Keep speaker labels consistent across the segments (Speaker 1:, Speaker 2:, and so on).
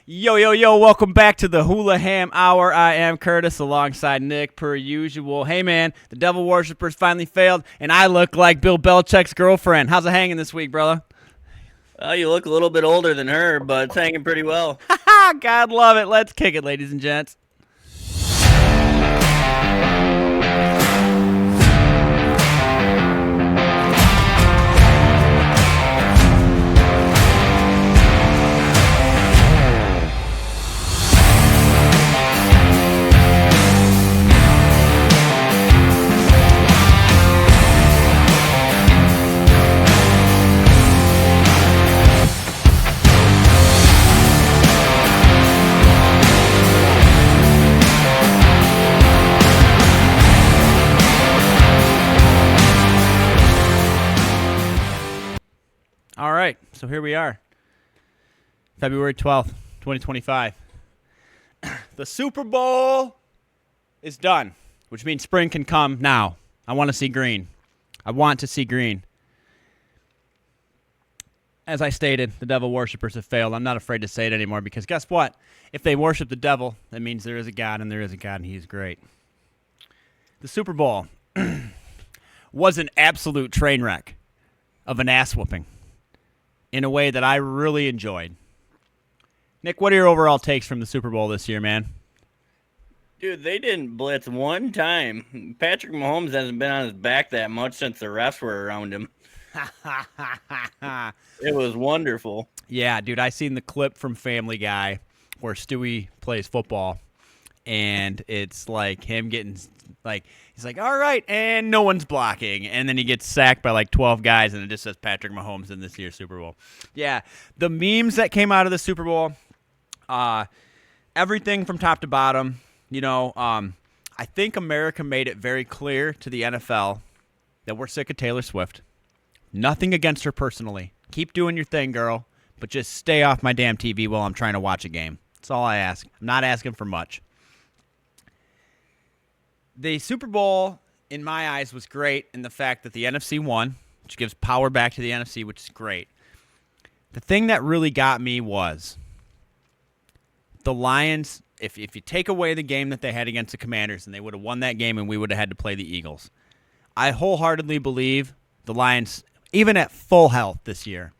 Speaker 1: Yo, yo, yo, welcome back to the Hulaham Hour. I am Kurtis alongside Nick, per usual. Hey, man, the devil worshippers finally failed, and I look like Bill Belichick's girlfriend. How's it hanging this week, brother?
Speaker 2: Well, you look a little bit older than her, but it's hanging pretty well.
Speaker 1: Ha! God love it. Let's kick it, ladies and gents. All right, so here we are, February 12th, 2025. The Super Bowl is done, which means spring can come now. I want to see green. I want to see green. As I stated, the devil worshippers have failed. I'm not afraid to say it anymore because guess what? If they worship the devil, that means there is a God, and there is a God, and he's great. The Super Bowl was an absolute train wreck of an ass whooping in a way that I really enjoyed. Nick, what are your overall takes from the Super Bowl this year, man?
Speaker 2: Dude, they didn't blitz one time. Patrick Mahomes hasn't been on his back that much since the refs were around him. It was wonderful.
Speaker 1: Yeah, dude, I seen the clip from Family Guy where Stewie plays football, and it's like him getting like he's like, all right, and no one's blocking, and then he gets sacked by like 12 guys, and it just says Patrick Mahomes in this year's Super Bowl. Yeah, the memes that came out of the Super Bowl, everything from top to bottom. I think America made it very clear to the NFL that we're sick of Taylor Swift. Nothing against her personally. Keep doing your thing, girl, but just stay off my damn TV while I'm trying to watch a game. That's all I ask. I'm not asking for much. The Super Bowl, in my eyes, was great in the fact that the NFC won, which gives power back to the NFC, which is great. The thing that really got me was the Lions, if you take away the game that they had against the Commanders, and they would have won that game and we would have had to play the Eagles, I wholeheartedly believe the Lions, even at full health this year,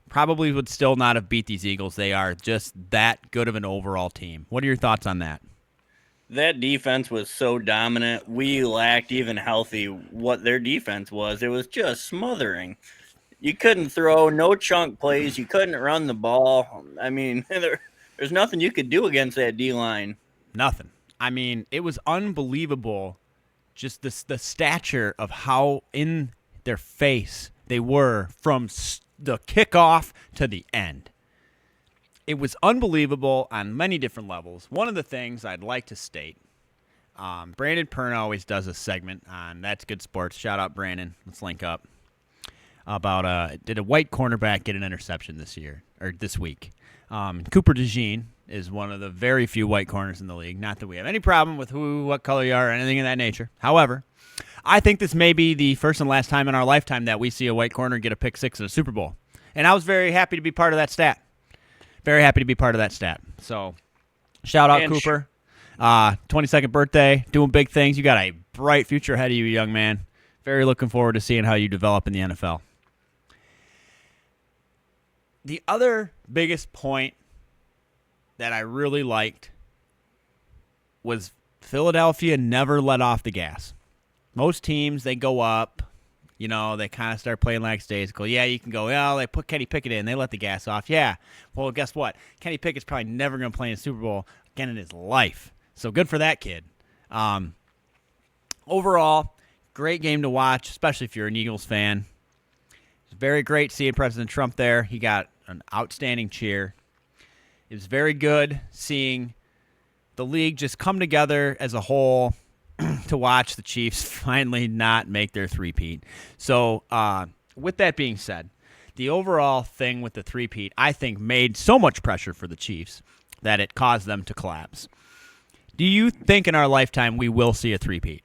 Speaker 1: probably would still not have beat these Eagles. They are just that good of an overall team. What are your thoughts on that?
Speaker 2: That defense was so dominant. We lacked even healthy what their defense was. It was just smothering. You couldn't throw, no chunk plays. You couldn't run the ball. I mean, there's nothing you could do against that D-line.
Speaker 1: Nothing. I mean, it was unbelievable, just the stature of how in their face they were from the kickoff to the end. It was unbelievable on many different levels. One of the things I'd like to state, Brandon Perna always does a segment on That's Good Sports. Shout out, Brandon. Let's link up. About did a white cornerback get an interception this week? Cooper DeJean is one of the very few white corners in the league. Not that we have any problem with what color you are or anything of that nature. However, I think this may be the first and last time in our lifetime that we see a white corner get a pick six at a Super Bowl. And I was very happy to be part of that stat. Very happy to be part of that stat. So, shout out, Cooper. 22nd birthday, doing big things. You got a bright future ahead of you, young man. Very looking forward to seeing how you develop in the NFL. The other biggest point that I really liked was Philadelphia never let off the gas. Most teams, they go up. They kind of start playing like stays. Go, yeah, you can go, they put Kenny Pickett in. They let the gas off. Yeah. Well, guess what? Kenny Pickett's probably never going to play in a Super Bowl again in his life. So good for that kid. Overall, great game to watch, especially if you're an Eagles fan. It's very great seeing President Trump there. He got an outstanding cheer. It was very good seeing the league just come together as a whole to watch the Chiefs finally not make their three-peat. So with that being said, the overall thing with the three-peat, I think, made so much pressure for the Chiefs that it caused them to collapse. Do you think in our lifetime we will see a three-peat?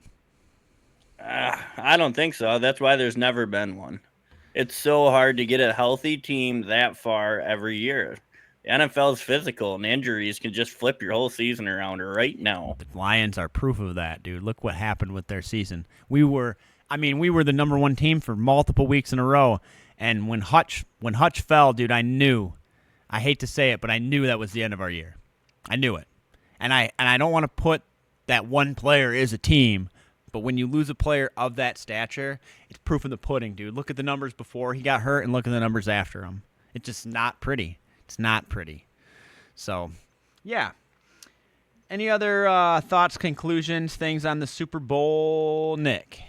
Speaker 2: I don't think so. That's why there's never been one. It's so hard to get a healthy team that far every year. The NFL's physical, and injuries can just flip your whole season around right now.
Speaker 1: The Lions are proof of that, dude. Look what happened with their season. We were the number one team for multiple weeks in a row, and when Hutch fell, dude, I knew. I hate to say it, but I knew that was the end of our year. I knew it, and I don't want to put that one player is a team, but when you lose a player of that stature, it's proof in the pudding, dude. Look at the numbers before he got hurt, and look at the numbers after him. It's just not pretty. It's not pretty. So, yeah. Any other thoughts, conclusions, things on the Super Bowl, Nick?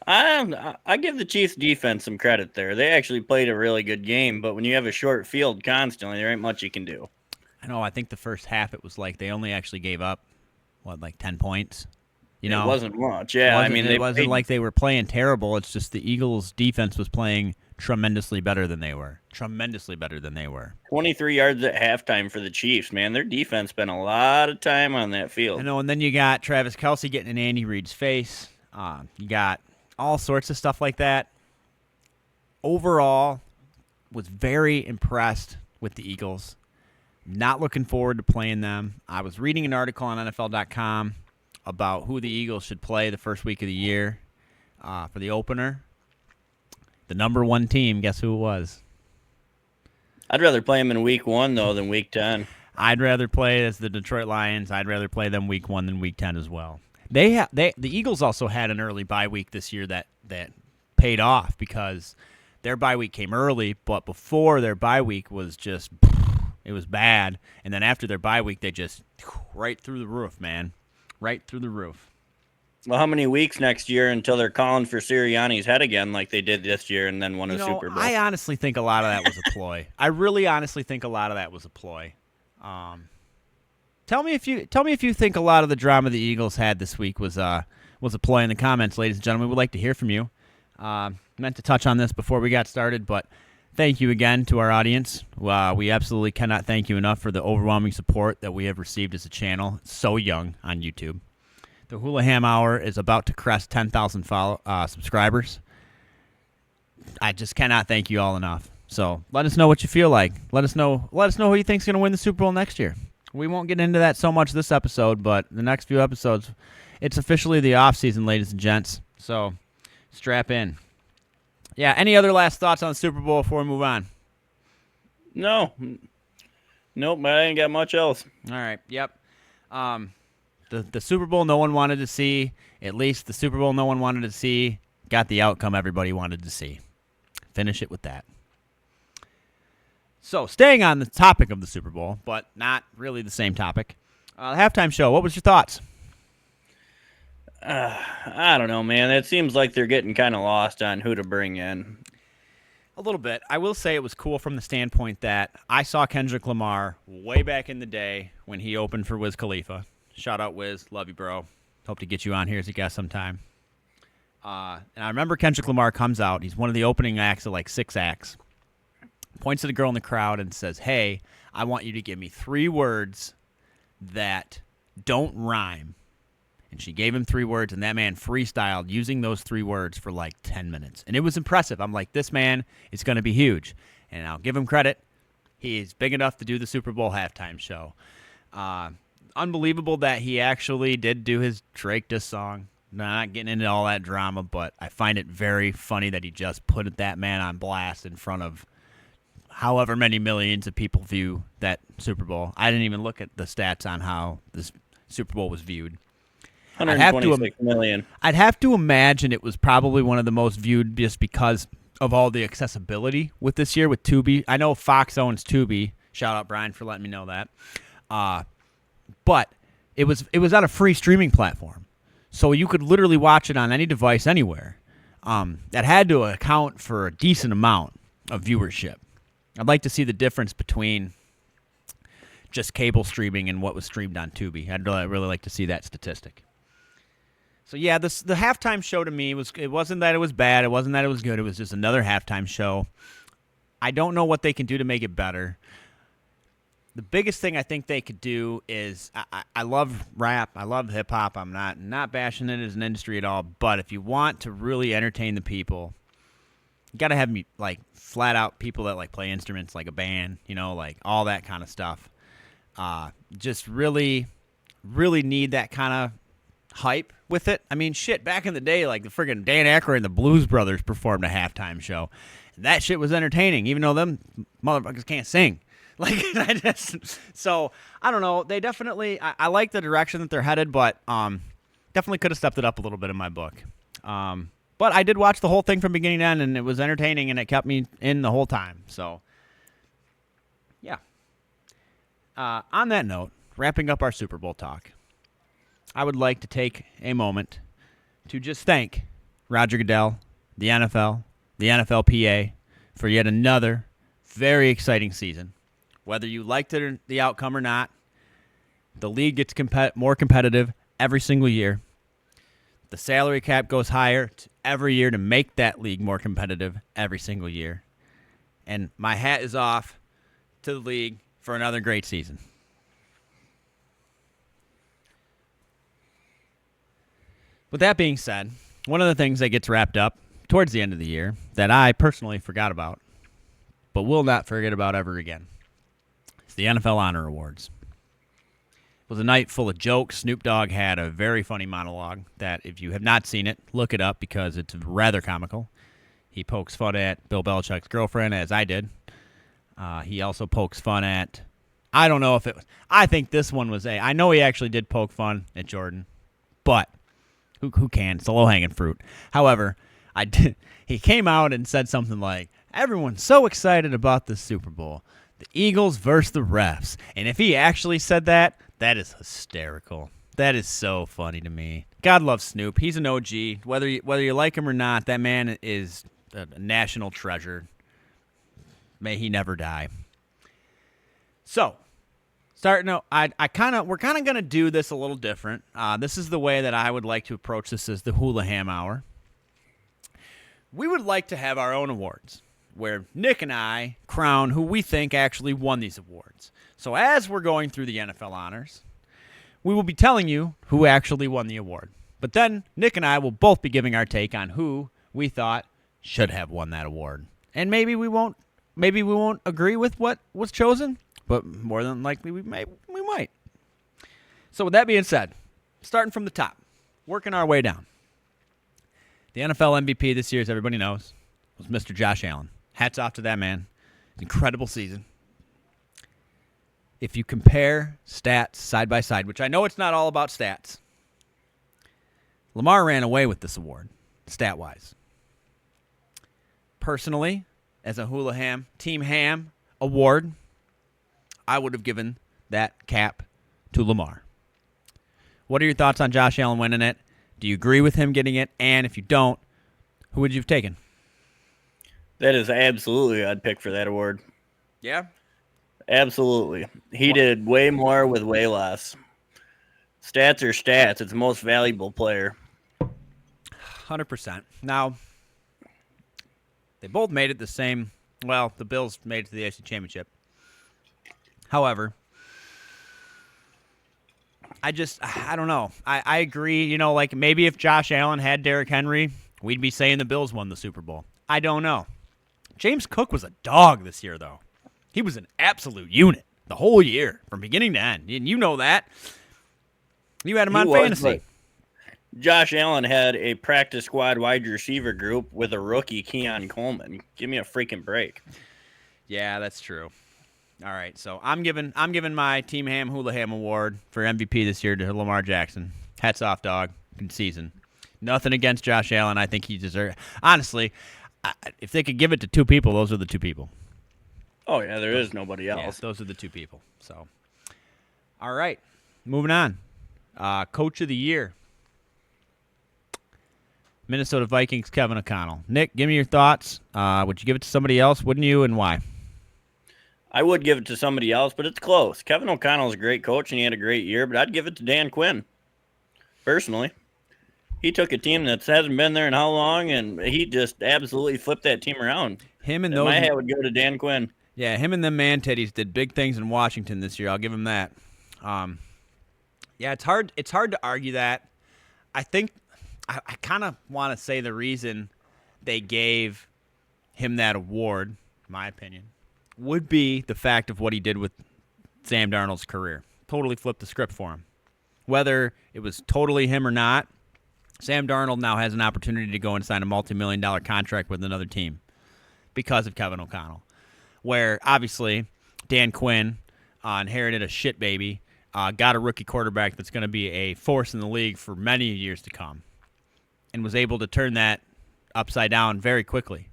Speaker 2: I give the Chiefs defense some credit there. They actually played a really good game, but when you have a short field constantly, there ain't much you can do.
Speaker 1: I know. I think the first half it was like they only actually gave up, 10 points?
Speaker 2: It wasn't much. Yeah,
Speaker 1: it wasn't like they were playing terrible. It's just the Eagles' defense was playing tremendously better than they were.
Speaker 2: 23 yards at halftime for the Chiefs, man. Their defense spent a lot of time on that field.
Speaker 1: I know, and then you got Travis Kelce getting in Andy Reid's face. You got all sorts of stuff like that. Overall, was very impressed with the Eagles. Not looking forward to playing them. I was reading an article on NFL.com about who the Eagles should play the first week of the year for the opener. The number one team, guess who it was?
Speaker 2: I'd rather play them in week 1, though, than week 10.
Speaker 1: I'd rather play as the Detroit Lions. I'd rather play them week 1 than week 10 as well. The Eagles also had an early bye week this year that paid off because their bye week came early, but before their bye week was just, it was bad. And then after their bye week, they just right through the roof, man. Right through the roof.
Speaker 2: Well, how many weeks next year until they're calling for Sirianni's head again like they did this year and then won a Super Bowl?
Speaker 1: I honestly think a lot of that was a ploy. I really honestly think a lot of that was a ploy. Tell me if you think a lot of the drama the Eagles had this week was a ploy in the comments, ladies and gentlemen. We'd like to hear from you. Meant to touch on this before we got started, but thank you again to our audience. We absolutely cannot thank you enough for the overwhelming support that we have received as a channel. It's so young on YouTube. The Hulaham Hour is about to crest 10,000 subscribers. I just cannot thank you all enough. So let us know what you feel like. Let us know who you think's going to win the Super Bowl next year. We won't get into that so much this episode, but the next few episodes, it's officially the off season, ladies and gents. So strap in. Yeah. Any other last thoughts on the Super Bowl before we move on?
Speaker 2: No. Nope. I ain't got much else.
Speaker 1: All right. Yep. The Super Bowl no one wanted to see, at least the Super Bowl no one wanted to see, got the outcome everybody wanted to see. Finish it with that. So, staying on the topic of the Super Bowl, but not really the same topic, the halftime show, what was your thoughts?
Speaker 2: I don't know, man. It seems like they're getting kind of lost on who to bring in.
Speaker 1: A little bit. I will say it was cool from the standpoint that I saw Kendrick Lamar way back in the day when he opened for Wiz Khalifa. Shout out, Wiz. Love you, bro. Hope to get you on here as a guest sometime. And I remember Kendrick Lamar comes out. He's one of the opening acts of like 6 acts. Points at a girl in the crowd and says, "Hey, I want you to give me 3 words that don't rhyme." And she gave him 3 words, and that man freestyled using those 3 words for like 10 minutes. And it was impressive. I'm like, this man is going to be huge. And I'll give him credit. He's big enough to do the Super Bowl halftime show. Unbelievable that he actually did do his Drake diss song. Not getting into all that drama, but I find it very funny that he just put that man on blast in front of however many millions of people view that Super Bowl. I didn't even look at the stats on how this Super Bowl was viewed.
Speaker 2: 126 million.
Speaker 1: I'd have to imagine it was probably one of the most viewed just because of all the accessibility with this year with Tubi. I know Fox owns Tubi. Shout out Brian for letting me know that. But it was on a free streaming platform, so you could literally watch it on any device anywhere. That had to account for a decent amount of viewership. I'd like to see the difference between just cable streaming and what was streamed on Tubi. I'd really like to see that statistic. So yeah, the halftime show to me it wasn't that it was bad, it wasn't that it was good. It was just another halftime show. I don't know what they can do to make it better. The biggest thing I think they could do is I love rap. I love hip-hop. I'm not bashing it as an industry at all. But if you want to really entertain the people, You got to have like flat out people that like play instruments like a band, like all that kind of stuff. Just really, really need that kind of hype with it. I mean, shit, back in the day, like the friggin' Dan Aykroyd and the Blues Brothers performed a halftime show. And that shit was entertaining, even though them motherfuckers can't sing. Like, so I don't know. They definitely, I like the direction that they're headed, but definitely could have stepped it up a little bit in my book. But I did watch the whole thing from beginning to end, and it was entertaining, and it kept me in the whole time. So, yeah. On that note, wrapping up our Super Bowl talk, I would like to take a moment to just thank Roger Goodell, the NFL, the NFLPA, for yet another very exciting season. Whether you liked it or the outcome or not, the league gets more competitive every single year. The salary cap goes higher every year to make that league more competitive every single year. And my hat is off to the league for another great season. With that being said, one of the things that gets wrapped up towards the end of the year that I personally forgot about, but will not forget about ever again, is the NFL Honor Awards. It was a night full of jokes. Snoop Dogg had a very funny monologue that, if you have not seen it, look it up because it's rather comical. He pokes fun at Bill Belichick's girlfriend, as I did. He also pokes fun at, I don't know if it was, I think this one was I know he actually did poke fun at Jordan, but who can? It's a low-hanging fruit. However, he came out and said something like, everyone's so excited about the Super Bowl. The Eagles versus the refs. And if he actually said that, that is hysterical. That is so funny to me. God loves Snoop. He's an OG. Whether you like him or not, that man is a national treasure. May he never die. So, starting out, we're kind of gonna do this a little different. This is the way that I would like to approach this as the Hulaham Hour. We would like to have our own awards, where Nick and I crown who we think actually won these awards. So as we're going through the NFL honors, we will be telling you who actually won the award. But then Nick and I will both be giving our take on who we thought should have won that award. And maybe we won't agree with what was chosen, but more than likely we might. So with that being said, starting from the top, working our way down. The NFL MVP this year, as everybody knows, was Mr. Josh Allen. Hats off to that man. Incredible season. If you compare stats side by side, which I know it's not all about stats, Lamar ran away with this award, stat-wise. Personally, as a Hulaham Team Ham award, I would have given that cap to Lamar. What are your thoughts on Josh Allen winning it? Do you agree with him getting it? And if you don't, who would you have taken?
Speaker 2: That is absolutely I'd pick for that award.
Speaker 1: Yeah?
Speaker 2: Absolutely. He did way more with way less. Stats are stats. It's the most valuable player.
Speaker 1: 100%. Now, they both made it the same. Well, the Bills made it to the AFC Championship. However, I don't know. I agree. Like maybe if Josh Allen had Derrick Henry, we'd be saying the Bills won the Super Bowl. I don't know. James Cook was a dog this year, though. He was an absolute unit the whole year from beginning to end. And you know that. You had him on fantasy.
Speaker 2: Josh Allen had a practice squad wide receiver group with a rookie, Keon Coleman. Give me a freaking break.
Speaker 1: Yeah, that's true. All right, so I'm giving my Team Ham Hulaham Award for MVP this year to Lamar Jackson. Hats off, dog. Good season. Nothing against Josh Allen. I think he deserves. Honestly, if they could give it to two people, those are the two people.
Speaker 2: Oh yeah, there is nobody else.
Speaker 1: Yeah, those are the two people. So, all right, moving on. Coach of the Year. Minnesota Vikings, Kevin O'Connell. Nick, give me your thoughts. Would you give it to somebody else? Wouldn't you, and why?
Speaker 2: I would give it to somebody else, but it's close. Kevin O'Connell is a great coach, and he had a great year, but I'd give it to Dan Quinn, personally. He took a team that hasn't been there in how long, and he just absolutely flipped that team around. My hat would go to Dan Quinn.
Speaker 1: Yeah, him and them man teddies did big things in Washington this year. I'll give him that. Yeah, it's hard to argue that. I think I kind of want to say the reason they gave him that award, in my opinion, would be the fact of what he did with Sam Darnold's career. Totally flipped the script for him. Whether it was totally him or not, Sam Darnold now has an opportunity to go and sign a multi-million-dollar contract with another team because of Kevin O'Connell. Where, obviously, Dan Quinn inherited a shit baby, got a rookie quarterback that's going to be a force in the league for many years to come, and was able to turn that upside down very quickly.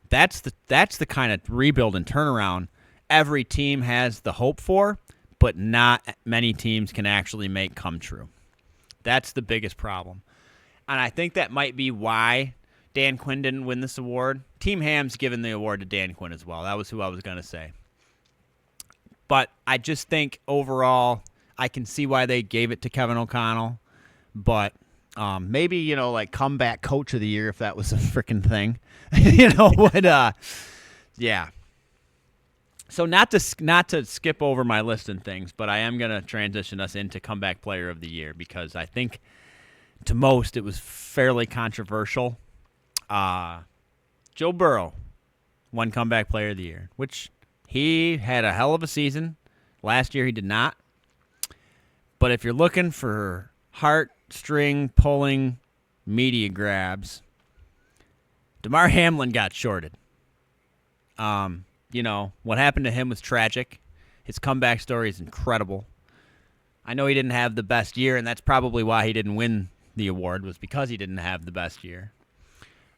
Speaker 1: That's the kind of rebuild and turnaround every team has the hope for, but not many teams can actually make come true. That's the biggest problem. And I think that might be why Dan Quinn didn't win this award. Team Ham's given the award to Dan Quinn as well. That was who I was going to say. But I just think overall, I can see why they gave it to Kevin O'Connell. But maybe, like comeback coach of the year, if that was a freaking thing. Yeah. So not to skip over my list and things, but I am going to transition us into comeback player of the year because I think to most it was fairly controversial. Joe Burrow won comeback player of the year, which he had a hell of a season. Last year he did not. But if you're looking for heartstring pulling media grabs, Damar Hamlin got shorted. What happened to him was tragic. His comeback story is incredible. I know he didn't have the best year, and that's probably why he didn't win the award, was because he didn't have the best year.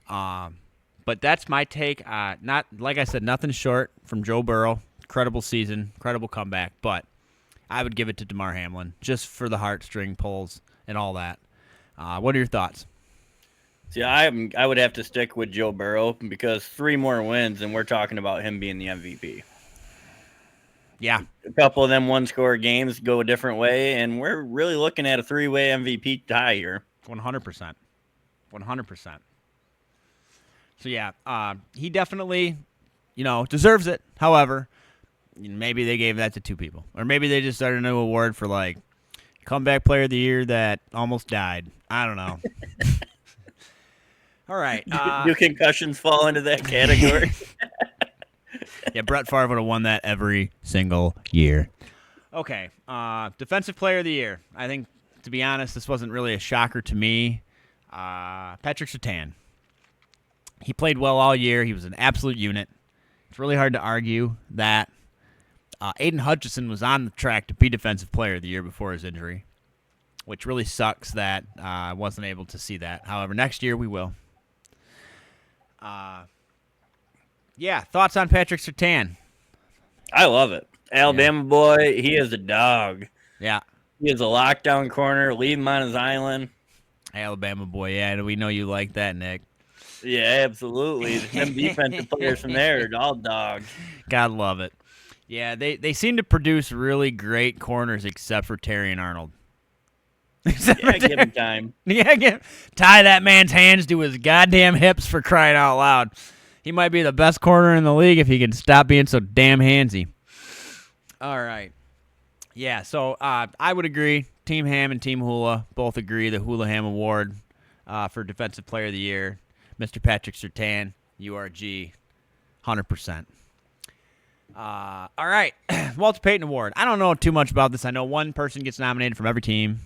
Speaker 1: But that's my take. Not like I said, nothing short from Joe Burrow. Incredible season, incredible comeback. But I would give it to Damar Hamlin just for the heartstring pulls and all that. What are your thoughts?
Speaker 2: See, I would have to stick with Joe Burrow because 3 more wins, and we're talking about him being the MVP.
Speaker 1: Yeah.
Speaker 2: A couple of them one-score games go a different way, and we're really looking at a 3-way MVP tie here.
Speaker 1: 100%. 100%. So, yeah, he definitely, deserves it. However, maybe they gave that to 2 people. Or maybe they just started a new award for, comeback player of the year that almost died. I don't know. All right.
Speaker 2: Do concussions fall into that category?
Speaker 1: Yeah, Brett Favre would have won that every single year. Okay. Defensive player of the year. I think, to be honest, this wasn't really a shocker to me. Patrick Surtain. He played well all year. He was an absolute unit. It's really hard to argue that. Aiden Hutchinson was on the track to be defensive player of the year before his injury, which really sucks that I wasn't able to see that. However, next year we will. Thoughts on Patrick Surtain?
Speaker 2: I love it. Alabama boy, he is a dog.
Speaker 1: Yeah.
Speaker 2: He is a lockdown corner. Leave him on his island.
Speaker 1: Alabama boy, yeah. We know you like that, Nick.
Speaker 2: Yeah, absolutely. Them defensive players from there are all dogs.
Speaker 1: God love it. Yeah, they seem to produce really great corners except for Terry and Arnold.
Speaker 2: Give him time.
Speaker 1: Yeah, tie that man's hands to his goddamn hips for crying out loud. He might be the best corner in the league if he can stop being so damn handsy. All right. Yeah, so I would agree. Team Ham and Team Hula both agree the Hulaham Award for Defensive Player of the Year. Mr. Patrick Surtain, URG, 100%. All right. Walter Payton Award. I don't know too much about this. I know one person gets nominated from every team.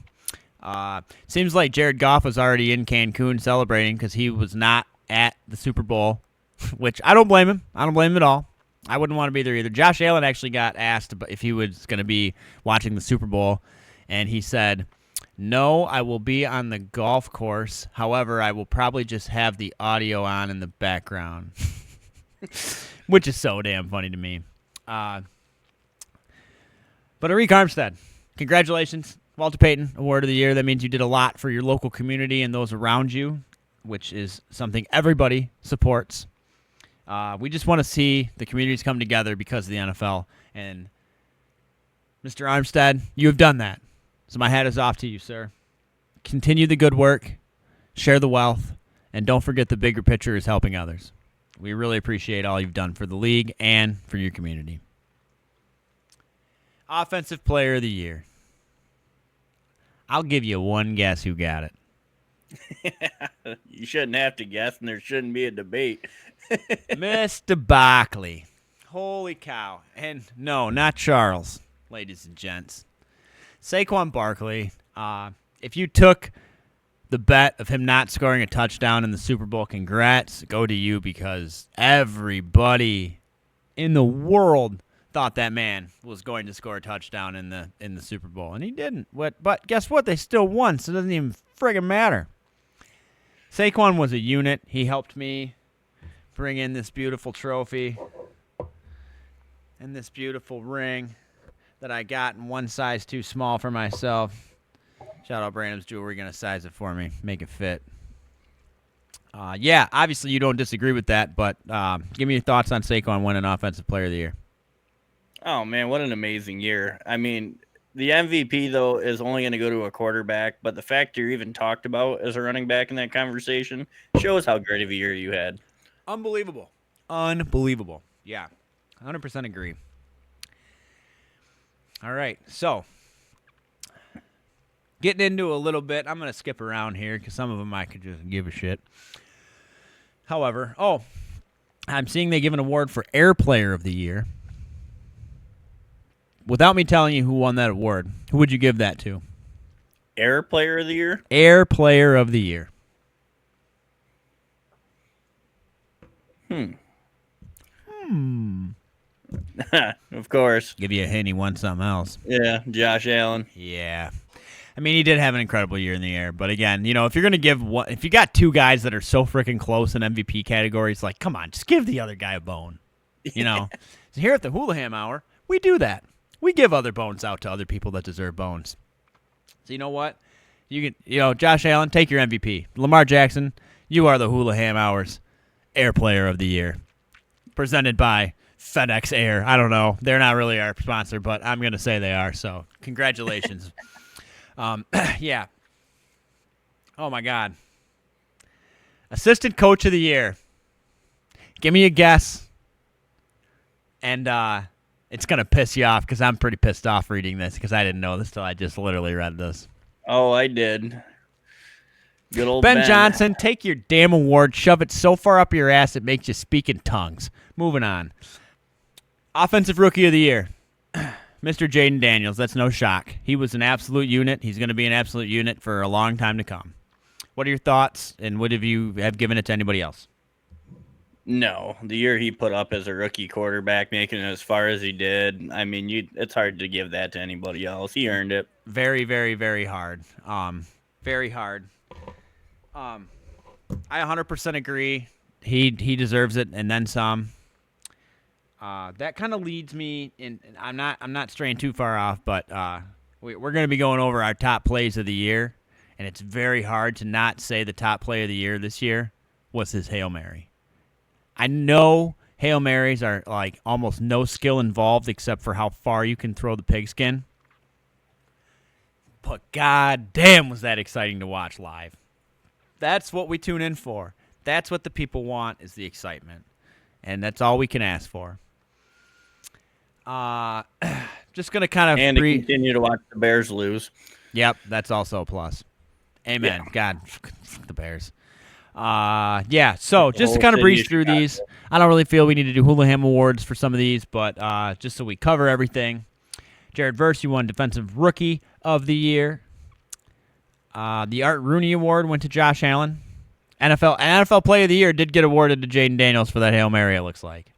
Speaker 1: Seems like Jared Goff was already in Cancun celebrating because he was not at the Super Bowl, which I don't blame him. I don't blame him at all. I wouldn't want to be there either. Josh Allen actually got asked if he was going to be watching the Super Bowl, and he said, "No, I will be on the golf course. However, I will probably just have the audio on in the background," which is so damn funny to me. But Arik Armstead, congratulations. Walter Payton Award of the Year. That means you did a lot for your local community and those around you, which is something everybody supports. We just want to see the communities come together because of the NFL. And Mr. Armstead, you have done that. So my hat is off to you, sir. Continue the good work, share the wealth, and don't forget the bigger picture is helping others. We really appreciate all you've done for the league and for your community. Offensive Player of the Year. I'll give you one guess who got it.
Speaker 2: You shouldn't have to guess, and there shouldn't be a debate.
Speaker 1: Mr. Barkley. Holy cow. And no, not Charles, ladies and gents. Saquon Barkley, if you took the bet of him not scoring a touchdown in the Super Bowl, congrats, go to you, because everybody in the world thought that man was going to score a touchdown in the Super Bowl, and he didn't. But guess what? They still won, so it doesn't even friggin' matter. Saquon was a unit. He helped me bring in this beautiful trophy and this beautiful ring that I got in one size too small for myself. Shout out Brandon's Jewelry, going to size it for me, make it fit. Yeah, obviously you don't disagree with that, but give me your thoughts on Saquon winning Offensive Player of the Year.
Speaker 2: Oh, man, what an amazing year. I mean, the MVP, though, is only going to go to a quarterback, but the fact you're even talked about as a running back in that conversation shows how great of a year you had.
Speaker 1: Unbelievable. Yeah, 100% agree. All right, so getting into a little bit, I'm going to skip around here because some of them I could just give a shit. However, I'm seeing they give an award for Air Player of the Year. Without me telling you who won that award, who would you give that to?
Speaker 2: Air Player of the Year?
Speaker 1: Air Player of the Year.
Speaker 2: Of course.
Speaker 1: Give you a hint, he won something else.
Speaker 2: Yeah, Josh Allen.
Speaker 1: Yeah. I mean, he did have an incredible year in the air, but again, if you're going to give one, if you got two guys that are so freaking close in MVP categories, like, come on, just give the other guy a bone. So here at the Hulaham Hour, we do that. We give other bones out to other people that deserve bones. So you know what? You can, Josh Allen, take your MVP. Lamar Jackson, you are the Hulaham Hour's Air Player of the Year. Presented by FedEx Air. I don't know. They're not really our sponsor, but I'm going to say they are, so congratulations. Yeah. Oh, my God. Assistant Coach of the Year. Give me a guess. And it's going to piss you off because I'm pretty pissed off reading this because I didn't know this till I just literally read this.
Speaker 2: Oh, I did. Good old
Speaker 1: Ben Johnson, take your damn award, shove it so far up your ass it makes you speak in tongues. Moving on. Offensive Rookie of the Year. Mr. Jaden Daniels, that's no shock. He was an absolute unit. He's going to be an absolute unit for a long time to come. What are your thoughts, and would you have given it to anybody else?
Speaker 2: No, the year he put up as a rookie quarterback, making it as far as he did, I mean, it's hard to give that to anybody else. He earned it.
Speaker 1: Very, very, very hard. Very hard. I 100% agree. He deserves it, and then some. That kind of leads me in. I'm not straying too far off, but we're going to be going over our top plays of the year, and it's very hard to not say the top play of the year this year was his Hail Mary. I know Hail Marys are like almost no skill involved except for how far you can throw the pigskin. But god damn was that exciting to watch live. That's what we tune in for. That's what the people want, is the excitement. And that's all we can ask for. Just going to kind of...
Speaker 2: And to continue to watch the Bears lose.
Speaker 1: Yep, that's also a plus. Amen. Yeah. God, fuck the Bears. Yeah, so just to kind of breeze through these, I don't really feel we need to do Hulaham Awards for some of these, but just so we cover everything. Jared Verse, you won Defensive Rookie of the Year. The Art Rooney Award went to Josh Allen. NFL Play of the Year did get awarded to Jaden Daniels for that Hail Mary, it looks like.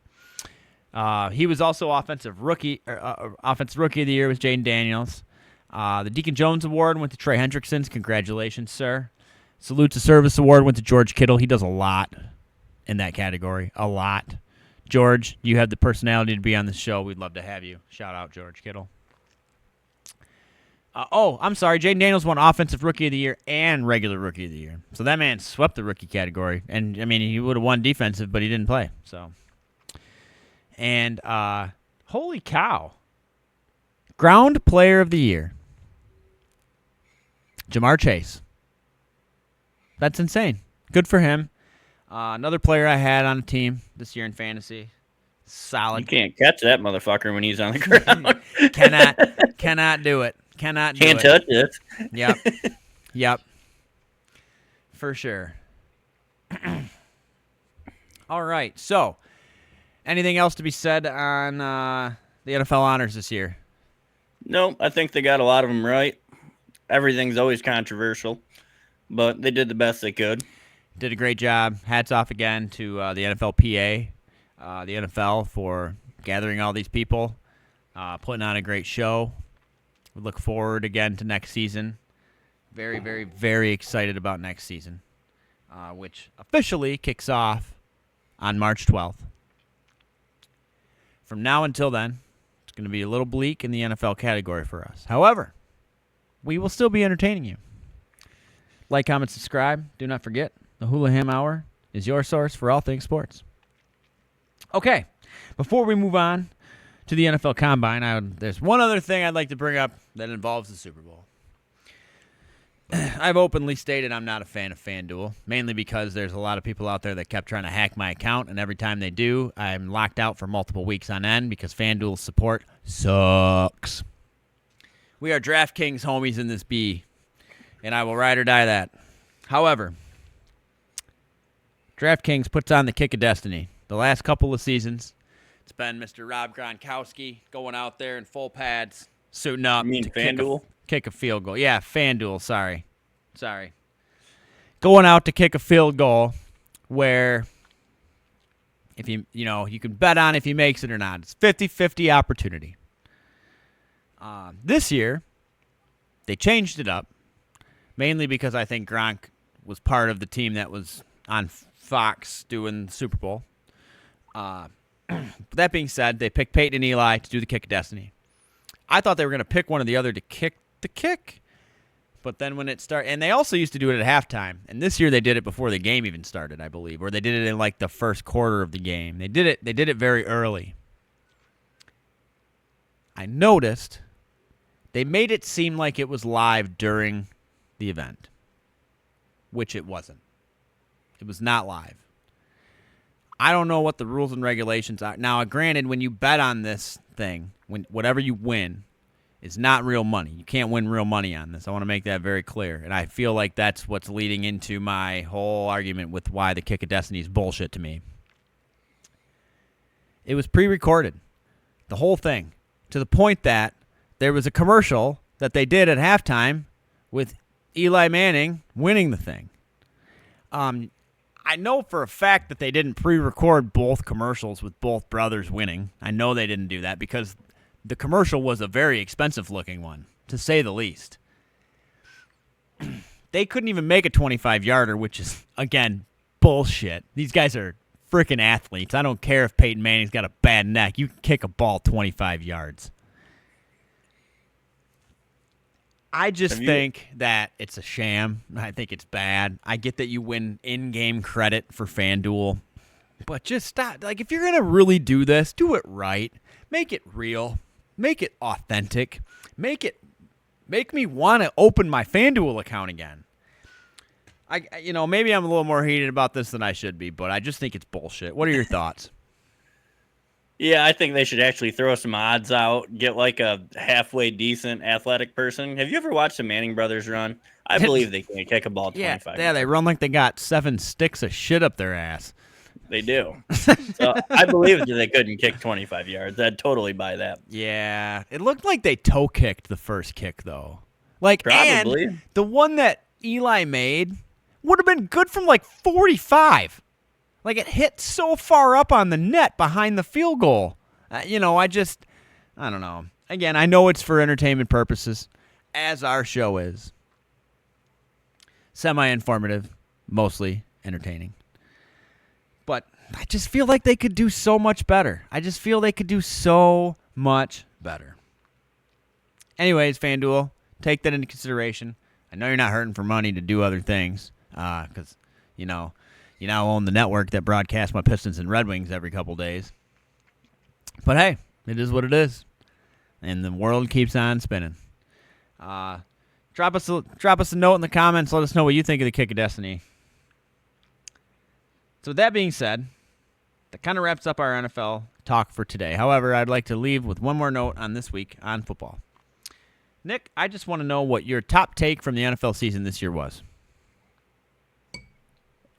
Speaker 1: He was also Offensive Rookie of the Year was Jaden Daniels. The Deacon Jones Award went to Trey Hendrickson. Congratulations, sir. Salute to Service Award went to George Kittle. He does a lot in that category. A lot. George, you have the personality to be on the show. We'd love to have you. Shout out, George Kittle. I'm sorry. Jaden Daniels won Offensive Rookie of the Year and Regular Rookie of the Year. So that man swept the rookie category. And, I mean, he would have won Defensive, but he didn't play. So, and holy cow. Ground Player of the Year. Jamar Chase. That's insane. Good for him. Another player I had on the team this year in fantasy. Solid.
Speaker 2: You can't catch that motherfucker when he's on the ground.
Speaker 1: Cannot do it. Can't
Speaker 2: touch it.
Speaker 1: Yep. For sure. All right. So, anything else to be said on the NFL honors this year?
Speaker 2: No, I think they got a lot of them right. Everything's always controversial, but they did the best they could.
Speaker 1: Did a great job. Hats off again to the NFLPA, the NFL, for gathering all these people, putting on a great show. We look forward again to next season. Very, very, very excited about next season, which officially kicks off on March 12th. From now until then, it's going to be a little bleak in the NFL category for us. However, we will still be entertaining you. Like, comment, subscribe. Do not forget, the Hulaham Hour is your source for all things sports. Okay, before we move on to the NFL Combine, there's one other thing I'd like to bring up that involves the Super Bowl. I've openly stated I'm not a fan of FanDuel, mainly because there's a lot of people out there that kept trying to hack my account, and every time they do, I'm locked out for multiple weeks on end because FanDuel's support sucks. We are DraftKings homies in this B, and I will ride or die that. However, DraftKings puts on the kick of destiny. The last couple of seasons, it's been Mr. Rob Gronkowski going out there in full pads, suiting up.
Speaker 2: You mean FanDuel?
Speaker 1: Kick a field goal. Yeah, FanDuel, sorry. Going out to kick a field goal where if you can bet on if he makes it or not. It's 50-50 opportunity. This year, they changed it up, mainly because I think Gronk was part of the team that was on Fox doing the Super Bowl. That being said, they picked Peyton and Eli to do the kick of destiny. I thought they were going to pick one or the other to kick the kick, but then when it started, and they also used to do it at halftime, and this year they did it before the game even started, I believe, or they did it in like the first quarter of the game. They did it very early. I noticed they made it seem like it was live during the event, which it wasn't. It was not live. I don't know what the rules and regulations are. Now, granted, when you bet on this thing, whatever you win is not real money. You can't win real money on this. I want to make that very clear. And I feel like that's what's leading into my whole argument with why the kick of destiny is bullshit to me. It was pre-recorded, the whole thing, to the point that there was a commercial that they did at halftime with Eli Manning winning the thing. I know for a fact that they didn't pre-record both commercials with both brothers winning. I know they didn't do that because the commercial was a very expensive-looking one, to say the least. They couldn't even make a 25-yarder, which is, again, bullshit. These guys are freaking athletes. I don't care if Peyton Manning's got a bad neck. You can kick a ball 25 yards. I just think that it's a sham. I think it's bad. I get that you win in-game credit for FanDuel, but just stop. Like, if you're going to really do this, do it right. Make it real. Make it authentic. Make me want to open my FanDuel account again. Maybe I'm a little more heated about this than I should be, but I just think it's bullshit. What are your thoughts?
Speaker 2: Yeah, I think they should actually throw some odds out, get like a halfway decent athletic person. Have you ever watched the Manning brothers run? I believe they can kick a ball 25.
Speaker 1: Yeah, they run like they got 7 sticks of shit up their ass.
Speaker 2: They do. So I believe that they couldn't kick 25 yards. I'd totally buy that.
Speaker 1: Yeah, it looked like they toe kicked the first kick though. Like,
Speaker 2: probably.
Speaker 1: And the one that Eli made would have been good from like 45. Like, it hit so far up on the net behind the field goal. I don't know. Again, I know it's for entertainment purposes, as our show is. Semi-informative, mostly entertaining. But I just feel like they could do so much better. Anyways, FanDuel, take that into consideration. I know you're not hurting for money to do other things because, you now own the network that broadcasts my Pistons and Red Wings every couple days. But hey, it is what it is. And the world keeps on spinning. Drop us a note in the comments. Let us know what you think of the kick of destiny. So with that being said, that kind of wraps up our NFL talk for today. However, I'd like to leave with one more note on this week on football. Nick, I just want to know what your top take from the NFL season this year was.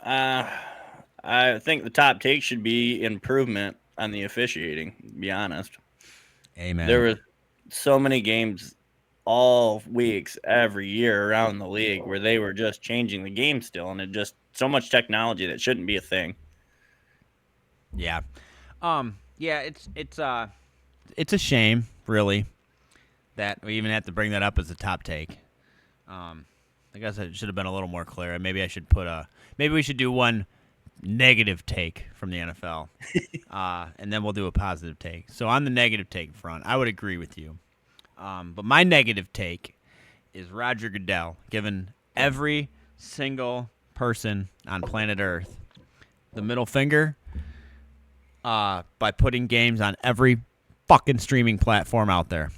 Speaker 2: I think the top take should be improvement on the officiating, to be honest.
Speaker 1: Amen.
Speaker 2: There were so many games all weeks, every year around the league where they were just changing the game still, and it just so much technology that shouldn't be a thing.
Speaker 1: Yeah. Yeah, it's a shame, really, that we even have to bring that up as a top take. I guess it should have been a little more clear. Maybe I should maybe we should do one negative take from the NFL, and then we'll do a positive take. So on the negative take front, I would agree with you. But my negative take is Roger Goodell giving every single person on planet Earth the middle finger by putting games on every fucking streaming platform out there.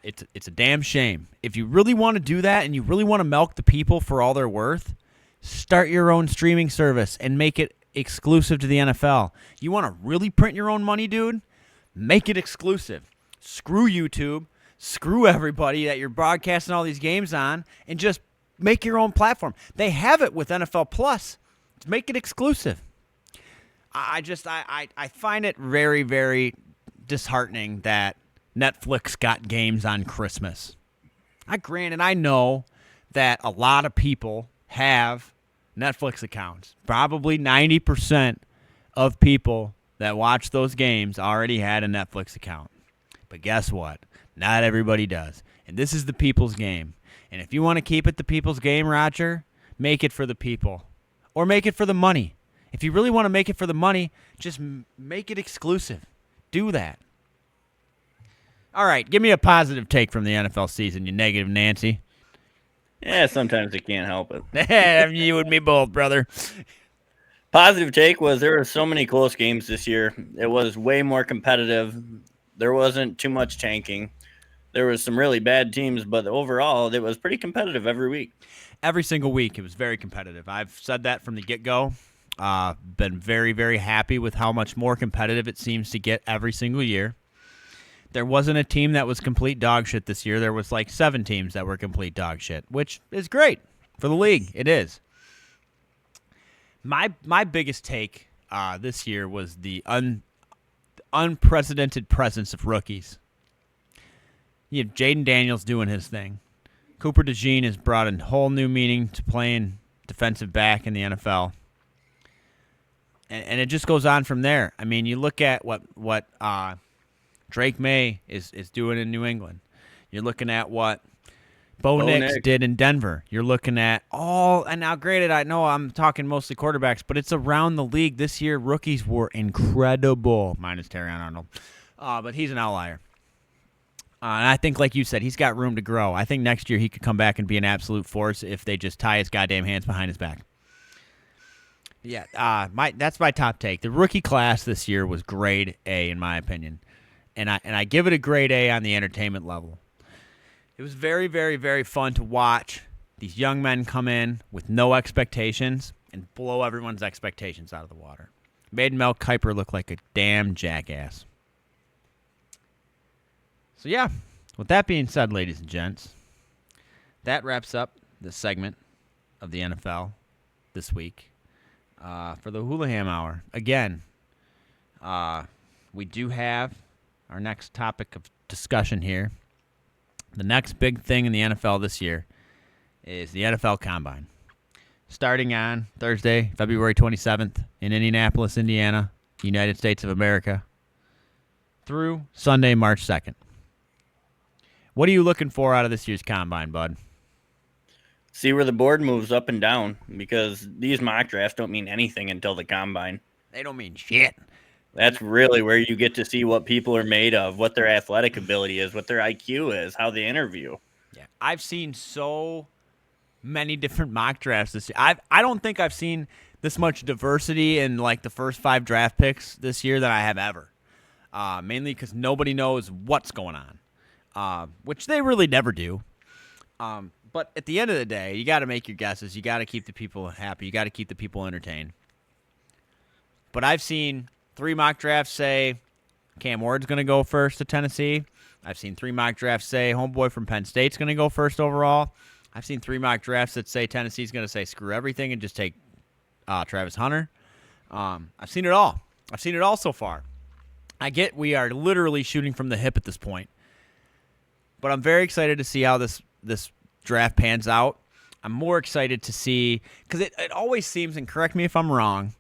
Speaker 1: It's a damn shame. If you really want to do that and you really want to milk the people for all they're worth, start your own streaming service and make it exclusive to the NFL. You want to really print your own money, dude? Make it exclusive. Screw YouTube. Screw everybody that you're broadcasting all these games on, and just make your own platform. They have it with NFL Plus. Make it exclusive. I find it very, very disheartening that Netflix got games on Christmas. Granted, I know that a lot of people have Netflix accounts. Probably 90% of people that watch those games already had a Netflix account. But guess what? Not everybody does. And this is the people's game. And if you want to keep it the people's game, Roger, make it for the people. Or make it for the money. If you really want to make it for the money, just make it exclusive. Do that. All right, give me a positive take from the NFL season, you negative Nancy.
Speaker 2: Yeah, sometimes you can't help it.
Speaker 1: You and me both, brother.
Speaker 2: Positive take was there were so many close games this year. It was way more competitive. There wasn't too much tanking. There was some really bad teams, but overall, it was pretty competitive every week.
Speaker 1: Every single week, it was very competitive. I've said that from the get-go. Been very, very happy with how much more competitive it seems to get every single year. There wasn't a team that was complete dog shit this year. There was like 7 teams that were complete dog shit, which is great for the league. It is. My biggest take this year was the unprecedented presence of rookies. You have Jaden Daniels doing his thing. Cooper DeJean has brought a whole new meaning to playing defensive back in the NFL. And it just goes on from there. I mean, you look at what Drake May is doing in New England. You're looking at what Bo Nix did in Denver. You're looking at and now granted, I know I'm talking mostly quarterbacks, but it's around the league this year. Rookies were incredible, minus Terry Arnold. But he's an outlier. And I think, like you said, he's got room to grow. I think next year he could come back and be an absolute force if they just tie his goddamn hands behind his back. Yeah, that's my top take. The rookie class this year was grade A, in my opinion. And I give it a grade A on the entertainment level. It was very, very, very fun to watch these young men come in with no expectations and blow everyone's expectations out of the water. Made Mel Kiper look like a damn jackass. So yeah, with that being said, ladies and gents, that wraps up this segment of the NFL this week for the Hulaham Hour. Again, we do have our next topic of discussion here. The next big thing in the NFL this year is the NFL Combine. Starting on Thursday, February 27th in Indianapolis, Indiana, United States of America, through Sunday, March 2nd. What are you looking for out of this year's Combine, bud?
Speaker 2: See where the board moves up and down, because these mock drafts don't mean anything until the Combine.
Speaker 1: They don't mean shit.
Speaker 2: That's really where you get to see what people are made of, what their athletic ability is, what their IQ is, how they interview.
Speaker 1: Yeah, I've seen so many different mock drafts this year. I don't think I've seen this much diversity in like the first 5 draft picks this year than I have ever. Mainly because nobody knows what's going on, which they really never do. But at the end of the day, you got to make your guesses. You got to keep the people happy. You got to keep the people entertained. But I've seen 3 mock drafts say Cam Ward's going to go first to Tennessee. I've seen 3 mock drafts say homeboy from Penn State's going to go first overall. I've seen 3 mock drafts that say Tennessee's going to say screw everything and just take Travis Hunter. I've seen it all. I've seen it all so far. I get we are literally shooting from the hip at this point, but I'm very excited to see how this draft pans out. I'm more excited to see, because it always seems, and correct me if I'm wrong,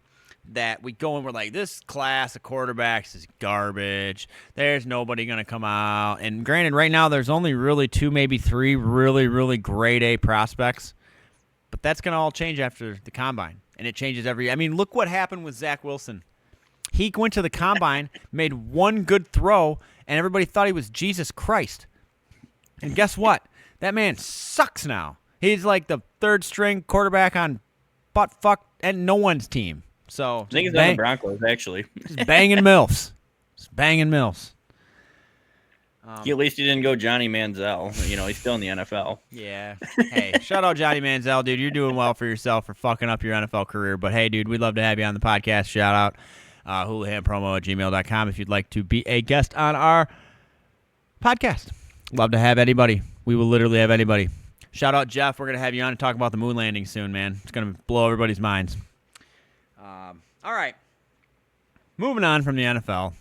Speaker 1: that we go and we're like, this class of quarterbacks is garbage. There's nobody going to come out. And granted, right now there's only really 2, maybe 3 really, really grade A prospects. But that's going to all change after the combine. And it changes look what happened with Zach Wilson. He went to the combine, made one good throw, and everybody thought he was Jesus Christ. And guess what? That man sucks now. He's like the 3rd string quarterback on butt fuck and no one's team. So
Speaker 2: I think he's on the Broncos, actually.
Speaker 1: Just banging MILFs. Just banging MILFs.
Speaker 2: At least he didn't go Johnny Manziel. He's still in the NFL.
Speaker 1: Yeah. Hey, shout out Johnny Manziel, dude. You're doing well for yourself for fucking up your NFL career. But, hey, dude, we'd love to have you on the podcast. Shout out hulahampromo@gmail.com if you'd like to be a guest on our podcast. Love to have anybody. We will literally have anybody. Shout out Jeff. We're going to have you on and talk about the moon landing soon, man. It's going to blow everybody's minds. All right. Moving on from the NFL.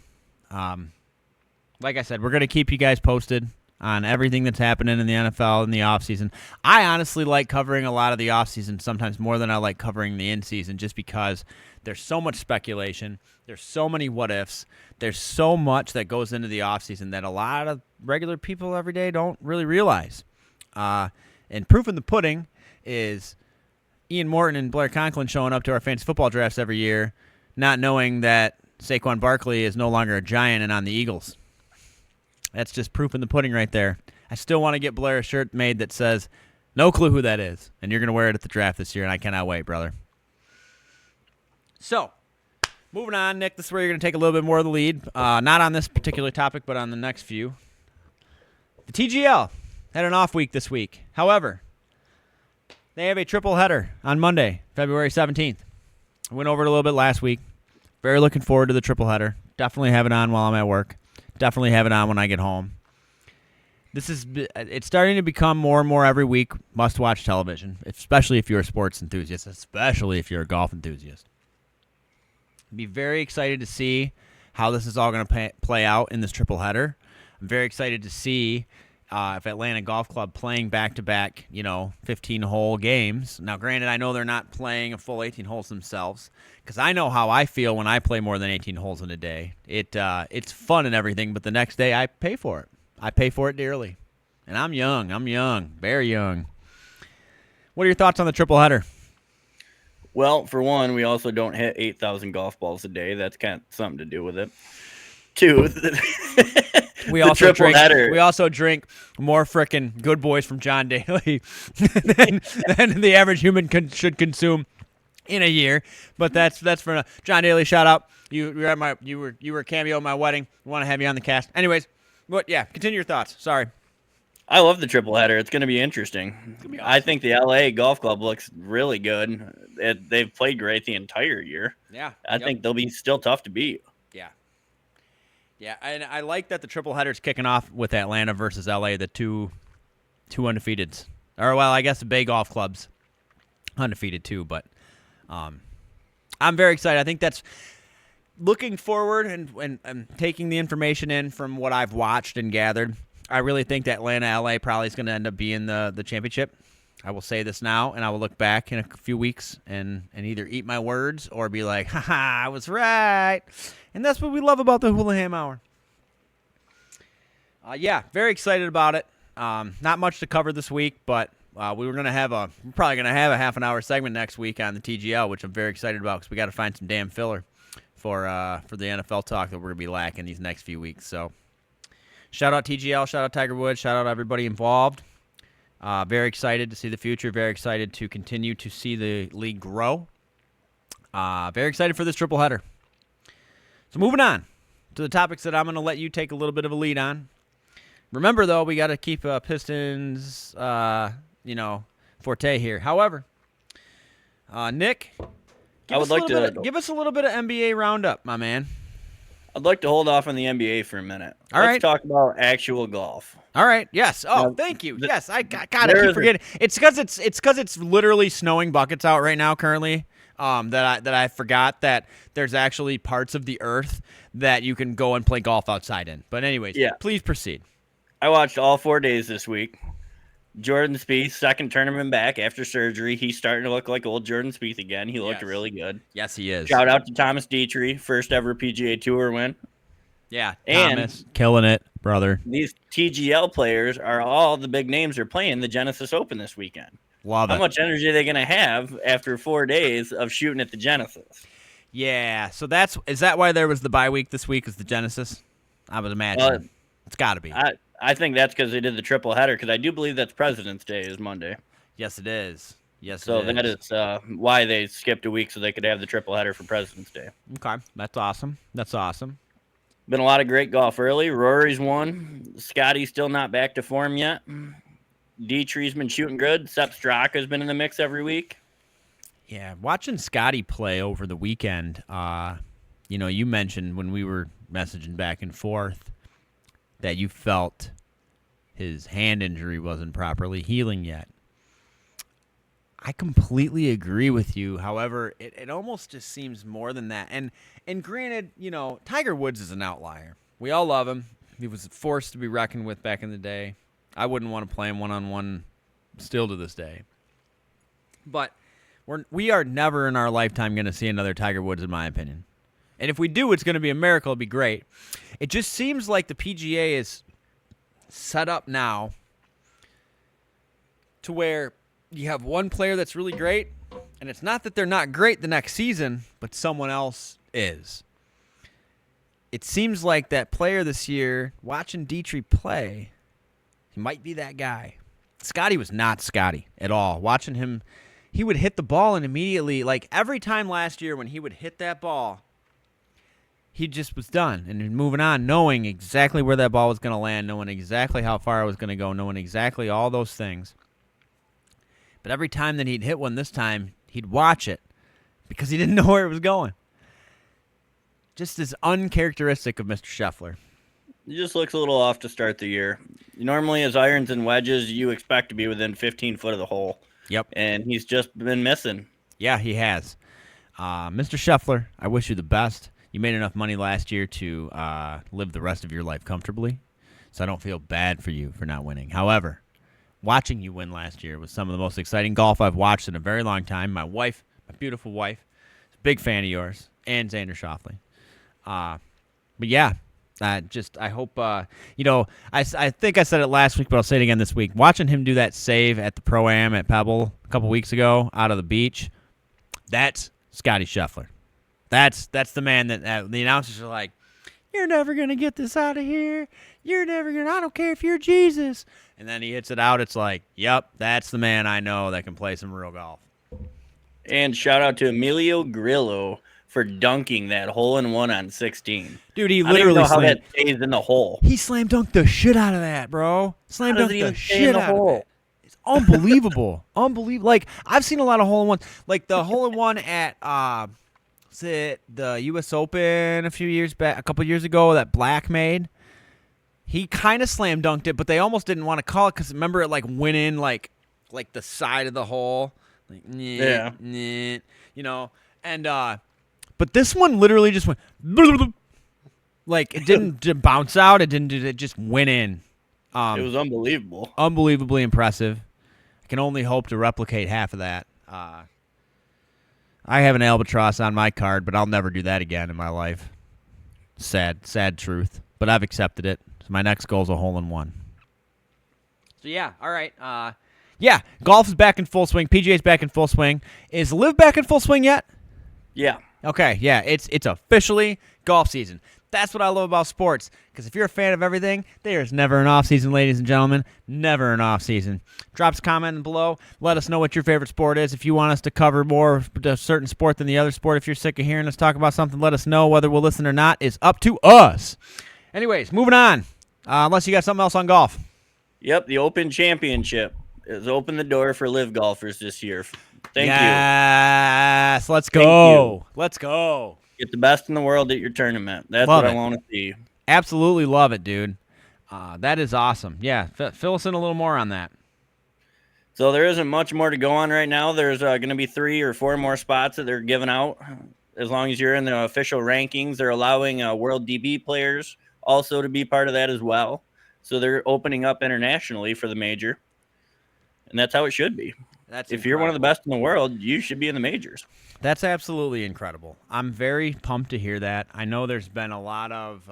Speaker 1: Like I said, we're going to keep you guys posted on everything that's happening in the NFL in the offseason. I honestly like covering a lot of the offseason sometimes more than I like covering the in-season just because there's so much speculation. There's so many what-ifs. There's so much that goes into the offseason that a lot of regular people every day don't really realize. And proof in the pudding is Ian Morton and Blair Conklin showing up to our fantasy football drafts every year, not knowing that Saquon Barkley is no longer a Giant and on the Eagles. That's just proof in the pudding right there. I still want to get Blair a shirt made that says, no clue who that is, and you're going to wear it at the draft this year, and I cannot wait, brother. So, moving on, Nick, this is where you're going to take a little bit more of the lead. Not on this particular topic, but on the next few. The TGL had an off week this week. However, they have a triple header on Monday, February 17th. I went over it a little bit last week. Very looking forward to the triple header. Definitely have it on while I'm at work. Definitely have it on when I get home. It's starting to become more and more every week must-watch television, especially if you're a sports enthusiast, especially if you're a golf enthusiast. Be very excited to see how this is all going to play out in this triple header. I'm very excited to see if Atlanta Golf Club playing back-to-back, 15-hole games. Now, granted, I know they're not playing a full 18 holes themselves because I know how I feel when I play more than 18 holes in a day. It's fun and everything, but the next day I pay for it. I pay for it dearly. And I'm young. Very young. What are your thoughts on the triple header?
Speaker 2: Well, for one, we also don't hit 8,000 golf balls a day. That's kind of something to do with it. 2,
Speaker 1: We also drink more frickin' Good Boys from John Daly than the average human should consume in a year. But that's for John Daly. Shout out. You were a cameo at my wedding. We want to have you on the cast. Anyways, continue your thoughts. Sorry.
Speaker 2: I love the triple header. It's going to be interesting.
Speaker 1: Awesome.
Speaker 2: I think the LA Golf Club looks really good. They've played great the entire year.
Speaker 1: Yeah.
Speaker 2: I think they'll be still tough to beat.
Speaker 1: Yeah. Yeah, and I like that the triple header's kicking off with Atlanta versus LA, the two undefeateds. Or, well, I guess the Bay Golf Club's undefeated too, but I'm very excited. I think that's looking forward and taking the information in from what I've watched and gathered. I really think that Atlanta-LA probably is going to end up being the championship. I will say this now, and I will look back in a few weeks and either eat my words or be like, ha, I was right. And that's what we love about the Hulaham Hour. Very excited about it. Not much to cover this week, but we're probably going to have a half an hour segment next week on the TGL, which I'm very excited about because we got to find some damn filler for the NFL talk that we're going to be lacking these next few weeks. So shout out TGL, shout out Tiger Woods, shout out everybody involved. Very excited to see the future. Very excited to continue to see the league grow. Very excited for this triple header. So moving on to the topics that I'm going to let you take a little bit of a lead on. Remember, though, we got to keep Pistons, forte here. However, Nick, give us a little bit of NBA roundup, my man.
Speaker 2: I'd like to hold off on the NBA for a minute. Let's talk about actual golf.
Speaker 1: All right. Yes. Oh, thank you. Yes, I gotta keep forgetting. It's because it's literally snowing buckets out right now currently. that I forgot that there's actually parts of the earth that you can go and play golf outside in. But anyways,
Speaker 2: Yeah.
Speaker 1: please proceed.
Speaker 2: I watched all 4 days this week. Jordan Spieth, second tournament back after surgery. He's starting to look like old Jordan Spieth again. He looked really good.
Speaker 1: Yes, he is.
Speaker 2: Shout out to Thomas Dietrich, first ever PGA Tour win.
Speaker 1: Yeah,
Speaker 2: And
Speaker 1: Thomas, killing it, brother.
Speaker 2: these TGL players are all the big names are playing the Genesis Open this weekend.
Speaker 1: Love
Speaker 2: How
Speaker 1: it.
Speaker 2: much energy are they going to have after 4 days of shooting at the Genesis?
Speaker 1: Yeah, so is that why there was the bye week this week? Is the Genesis? I would imagine it's got to be.
Speaker 2: I think that's because they did the triple header, because I do believe that's President's Day is Monday.
Speaker 1: Yes, it is. Yes,
Speaker 2: So
Speaker 1: it
Speaker 2: that
Speaker 1: is.
Speaker 2: is why they skipped a week so they could have the triple header for President's Day.
Speaker 1: Okay, that's awesome. That's awesome.
Speaker 2: Been a lot of great golf early. Rory's won. Scotty's still not back to form yet. Dietrich's been shooting good. Sepp Straka's been in the mix every week.
Speaker 1: Yeah, watching Scotty play over the weekend, you mentioned when we were messaging back and forth that you felt his hand injury wasn't properly healing yet. I completely agree with you. However, it almost just seems more than that. And granted, Tiger Woods is an outlier. We all love him. He was a force to be reckoned with back in the day. I wouldn't want to play him one-on-one still to this day. But we are never in our lifetime going to see another Tiger Woods, in my opinion. And if we do, it's going to be a miracle. It'll be great. It just seems like the PGA is set up now to where you have one player that's really great, and it's not that they're not great the next season, but someone else is. It seems like that player this year, watching Dietrich play, he might be that guy. Scotty was not Scotty at all. Watching him, he would hit the ball and immediately, like every time last year when he would hit that ball, he just was done and moving on, knowing exactly where that ball was going to land, knowing exactly how far it was going to go, knowing exactly all those things. But every time that he'd hit one this time, he'd watch it because he didn't know where it was going. Just as uncharacteristic of Mr. Scheffler.
Speaker 2: He just looks a little off to start the year. Normally, his irons and wedges, you expect to be within 15 foot of the hole.
Speaker 1: Yep.
Speaker 2: And he's just been missing.
Speaker 1: Yeah, he has. Mr. Scheffler, I wish you the best. You made enough money last year to live the rest of your life comfortably, so I don't feel bad for you for not winning. However, watching you win last year was some of the most exciting golf I've watched in a very long time. My wife, my beautiful wife, is a big fan of yours, and Xander Schauffele. But yeah, I hope, I think I said it last week, but I'll say it again this week. Watching him do that save at the Pro-Am at Pebble a couple weeks ago out of the beach, that's Scotty Scheffler. That's the man that the announcers are like, you're never going to get this out of here. You're never going to, I don't care if you're Jesus. And then he hits it out. It's like, yep, that's the man I know that can play some real golf.
Speaker 2: And shout out to Emilio Grillo for dunking that hole-in-one on 16.
Speaker 1: Dude, he
Speaker 2: I don't
Speaker 1: literally
Speaker 2: even know how
Speaker 1: slammed.
Speaker 2: that stays in the hole.
Speaker 1: He slam dunked the shit out of that, bro. Slam
Speaker 2: How does
Speaker 1: dunked
Speaker 2: it
Speaker 1: the
Speaker 2: even stay in
Speaker 1: shit
Speaker 2: the
Speaker 1: out of
Speaker 2: hole?
Speaker 1: it. It's unbelievable. Unbelievable. Like, I've seen a lot of hole-in-ones. Like, the hole-in-one at, was it the U.S. Open a couple years ago that Black made? He kind of slam dunked it, but they almost didn't want to call it because remember it, like, went in, like the side of the hole. Like,
Speaker 2: Yeah.
Speaker 1: And, but this one literally just went, like, it didn't bounce out. It just went in.
Speaker 2: It was unbelievable.
Speaker 1: Unbelievably impressive. I can only hope to replicate half of that. I have an albatross on my card, but I'll never do that again in my life. Sad truth. But I've accepted it. So my next goal is a hole-in-one. So, yeah, all right. Yeah, golf is back in full swing. PGA's back in full swing. Is Live back in full swing yet?
Speaker 2: Yeah.
Speaker 1: Okay, yeah, it's officially golf season. That's what I love about sports, because if you're a fan of everything, there is never an off-season, ladies and gentlemen. Never an off-season. Drop us a comment below. Let us know what your favorite sport is. If you want us to cover more of a certain sport than the other sport, if you're sick of hearing us talk about something, let us know. Whether we'll listen or not is up to us. Anyways, moving on. Unless you got something else on golf.
Speaker 2: Yep, the Open Championship has opened the door for live golfers this year. Thank you.
Speaker 1: Yes, let's go. Let's go.
Speaker 2: Get the best in the world at your tournament. That's
Speaker 1: Love
Speaker 2: what
Speaker 1: it.
Speaker 2: I want to see.
Speaker 1: Absolutely love it, dude. That is awesome. Yeah, fill us in a little more on that.
Speaker 2: So there isn't much more to go on right now. There's going to be 3 or 4 more spots that they're giving out. As long as you're in the official rankings, they're allowing World DB players also to be part of that as well. So they're opening up internationally for the major, and that's how it should be.
Speaker 1: That's
Speaker 2: If you're one of the best in the world, you should be in the majors.
Speaker 1: That's absolutely incredible. I'm very pumped to hear that. I know there's been a lot of,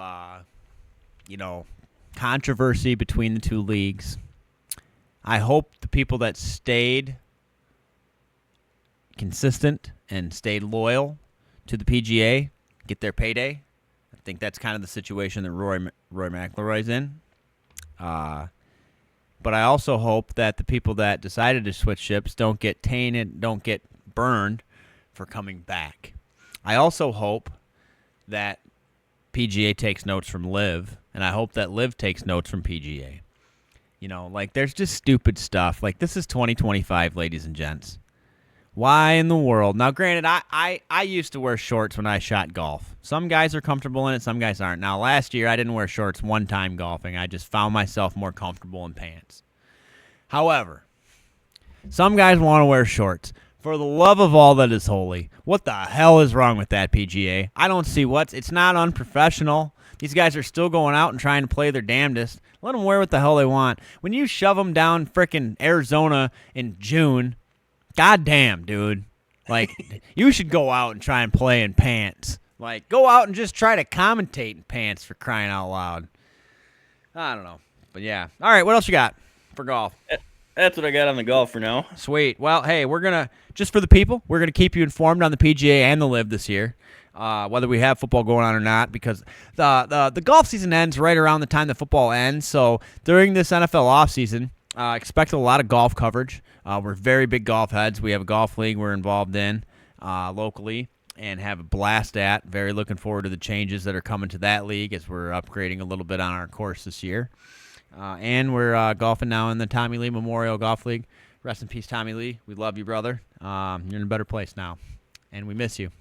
Speaker 1: controversy between the two leagues. I hope the people that stayed consistent and stayed loyal to the PGA get their payday. I think that's kind of the situation that Roy McIlroy's in. But I also hope that the people that decided to switch ships don't get tainted, don't get burned for coming back. I also hope that PGA takes notes from Liv, and I hope that Liv takes notes from PGA. There's just stupid stuff. This is 2025, ladies and gents. Why in the world? Now, granted, I used to wear shorts when I shot golf. Some guys are comfortable in it, some guys aren't. Now, last year, I didn't wear shorts one time golfing. I just found myself more comfortable in pants. However, some guys want to wear shorts. For the love of all that is holy, what the hell is wrong with that, PGA? I don't see it's not unprofessional. These guys are still going out and trying to play their damnedest. Let them wear what the hell they want. When you shove them down frickin' Arizona in June, goddamn, dude. You should go out and try and play in pants. Go out and just try to commentate in pants, for crying out loud. I don't know. But, yeah. All right, what else you got for golf?
Speaker 2: That's what I got on the golf for now.
Speaker 1: Sweet. Well, hey, we're going to, just for the people, we're going to keep you informed on the PGA and the Liv this year, whether we have football going on or not, because the golf season ends right around the time the football ends. So during this NFL offseason, expect a lot of golf coverage. We're very big golf heads. We have a golf league we're involved in locally and have a blast at. Very looking forward to the changes that are coming to that league as we're upgrading a little bit on our course this year. And we're golfing now in the Tommy Lee Memorial Golf League. Rest in peace, Tommy Lee. We love you, brother. You're in a better place now, and we miss you.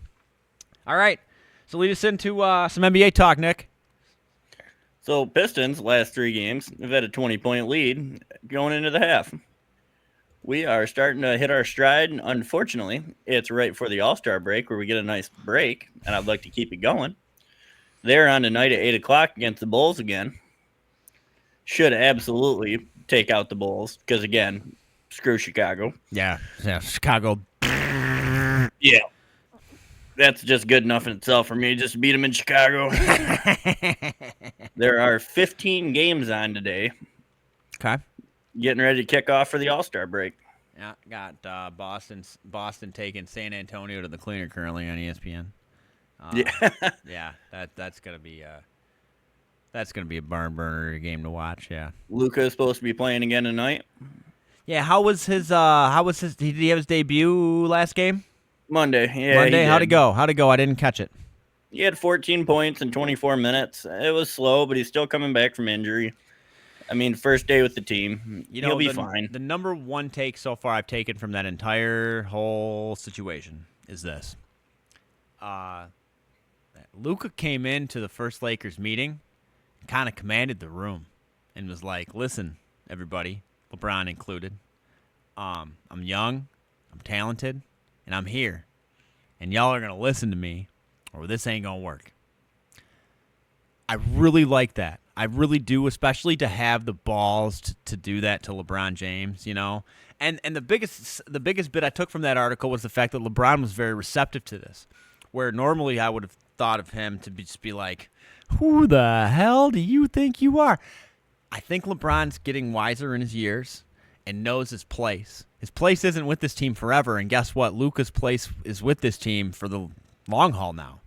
Speaker 1: All right, so lead us into some NBA talk, Nick.
Speaker 2: So Pistons, last 3 games, have had a 20-point lead going into the half. We are starting to hit our stride, and unfortunately, it's right for the All-Star break where we get a nice break, and I'd like to keep it going. They're on tonight at 8 o'clock against the Bulls again. Should absolutely take out the Bulls because, again, screw Chicago.
Speaker 1: Yeah, Chicago.
Speaker 2: Yeah. That's just good enough in itself for me, just to beat them in Chicago. There are 15 games on today.
Speaker 1: Okay.
Speaker 2: Getting ready to kick off for the All-Star break.
Speaker 1: Yeah, got Boston taking San Antonio to the cleaner currently on ESPN. Yeah, that's gonna be a barn burner game to watch. Yeah.
Speaker 2: Luka is supposed to be playing again tonight.
Speaker 1: Yeah, how was his did he have his debut last game?
Speaker 2: Monday. Yeah.
Speaker 1: Monday. How'd it go? I didn't catch it.
Speaker 2: He had 14 points in 24 minutes. It was slow, but he's still coming back from injury. I mean, first day with the team. He'll be fine.
Speaker 1: The number one take so far I've taken from that entire whole situation is this. Luka came into the first Lakers meeting, kind of commanded the room, and was like, listen, everybody, LeBron included, I'm young, I'm talented, and I'm here. And y'all are going to listen to me, or this ain't going to work. I really like that. I really do, especially to have the balls to do that to LeBron James, you know. And the biggest bit I took from that article was the fact that LeBron was very receptive to this, where normally I would have thought of him to just be like, who the hell do you think you are? I think LeBron's getting wiser in his years and knows his place. His place isn't with this team forever, and guess what? Luka's place is with this team for the long haul now.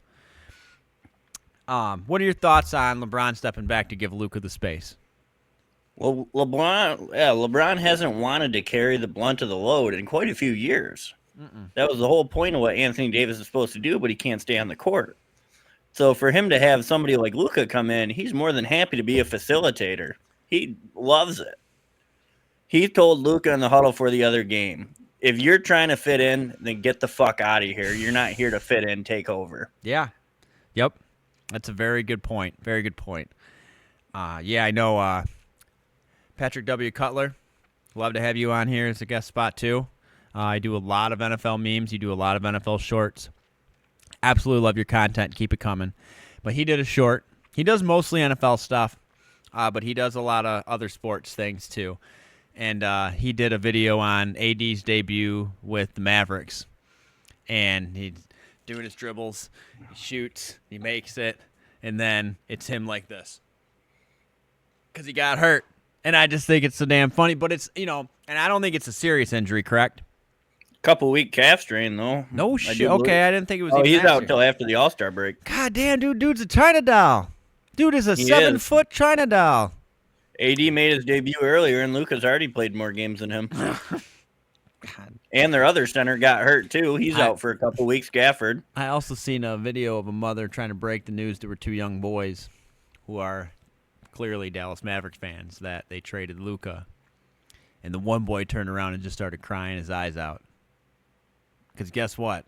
Speaker 1: What are your thoughts on LeBron stepping back to give Luka the space?
Speaker 2: Well, LeBron hasn't wanted to carry the blunt of the load in quite a few years. That was the whole point of what Anthony Davis is supposed to do, but he can't stay on the court. So for him to have somebody like Luka come in, he's more than happy to be a facilitator. He loves it. He told Luka in the huddle for the other game, if you're trying to fit in, then get the fuck out of here. You're not here to fit in, take over.
Speaker 1: Yeah. Yep. That's a very good point. Very good point. Yeah, I know Patrick W. Cutler Love to have you on here as a guest spot too. I do a lot of NFL memes. You do a lot of NFL shorts. Absolutely love your content. Keep it coming. But he did a short. He does mostly NFL stuff, but he does a lot of other sports things too. And he did a video on AD's debut with the Mavericks. And he's doing his dribbles. He shoots. He makes it. And then it's him like this. Because he got hurt. And I just think it's so damn funny. But it's, and I don't think it's a serious injury, correct?
Speaker 2: Couple week calf strain, though.
Speaker 1: No shit. Okay, I didn't think it was.
Speaker 2: Oh, he's out till after the All-Star break.
Speaker 1: God damn, dude's a China doll. Dude is a 7-foot China doll.
Speaker 2: AD made his debut earlier, and Luka's already played more games than him. And their other center got hurt, too. He's out for a couple weeks, Gafford.
Speaker 1: I also seen a video of a mother trying to break the news to her two young boys who are clearly Dallas Mavericks fans that they traded Luka. And the one boy turned around and just started crying his eyes out. Because guess what?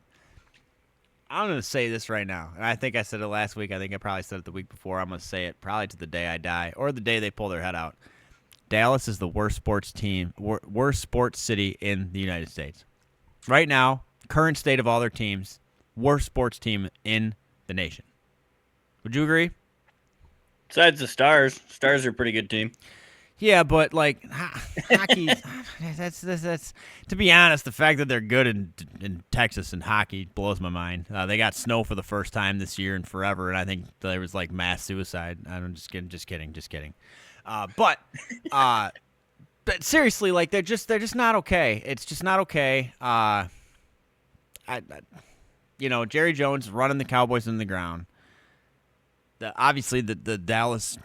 Speaker 1: I'm going to say this right now. And I think I said it last week. I think I probably said it the week before. I'm going to say it probably to the day I die or the day they pull their head out. Dallas is the worst sports city in the United States. Right now, current state of all their teams, worst sports team in the nation. Would you agree?
Speaker 2: Besides the Stars. Stars are a pretty good team.
Speaker 1: Yeah, but like hockey, that's to be honest, the fact that they're good in Texas in hockey blows my mind. They got snow for the first time this year and forever, and I think there was like mass suicide. I'm just kidding. But seriously, like they're just not okay. It's just not okay. Jerry Jones running the Cowboys in the ground. Obviously, the Dallas,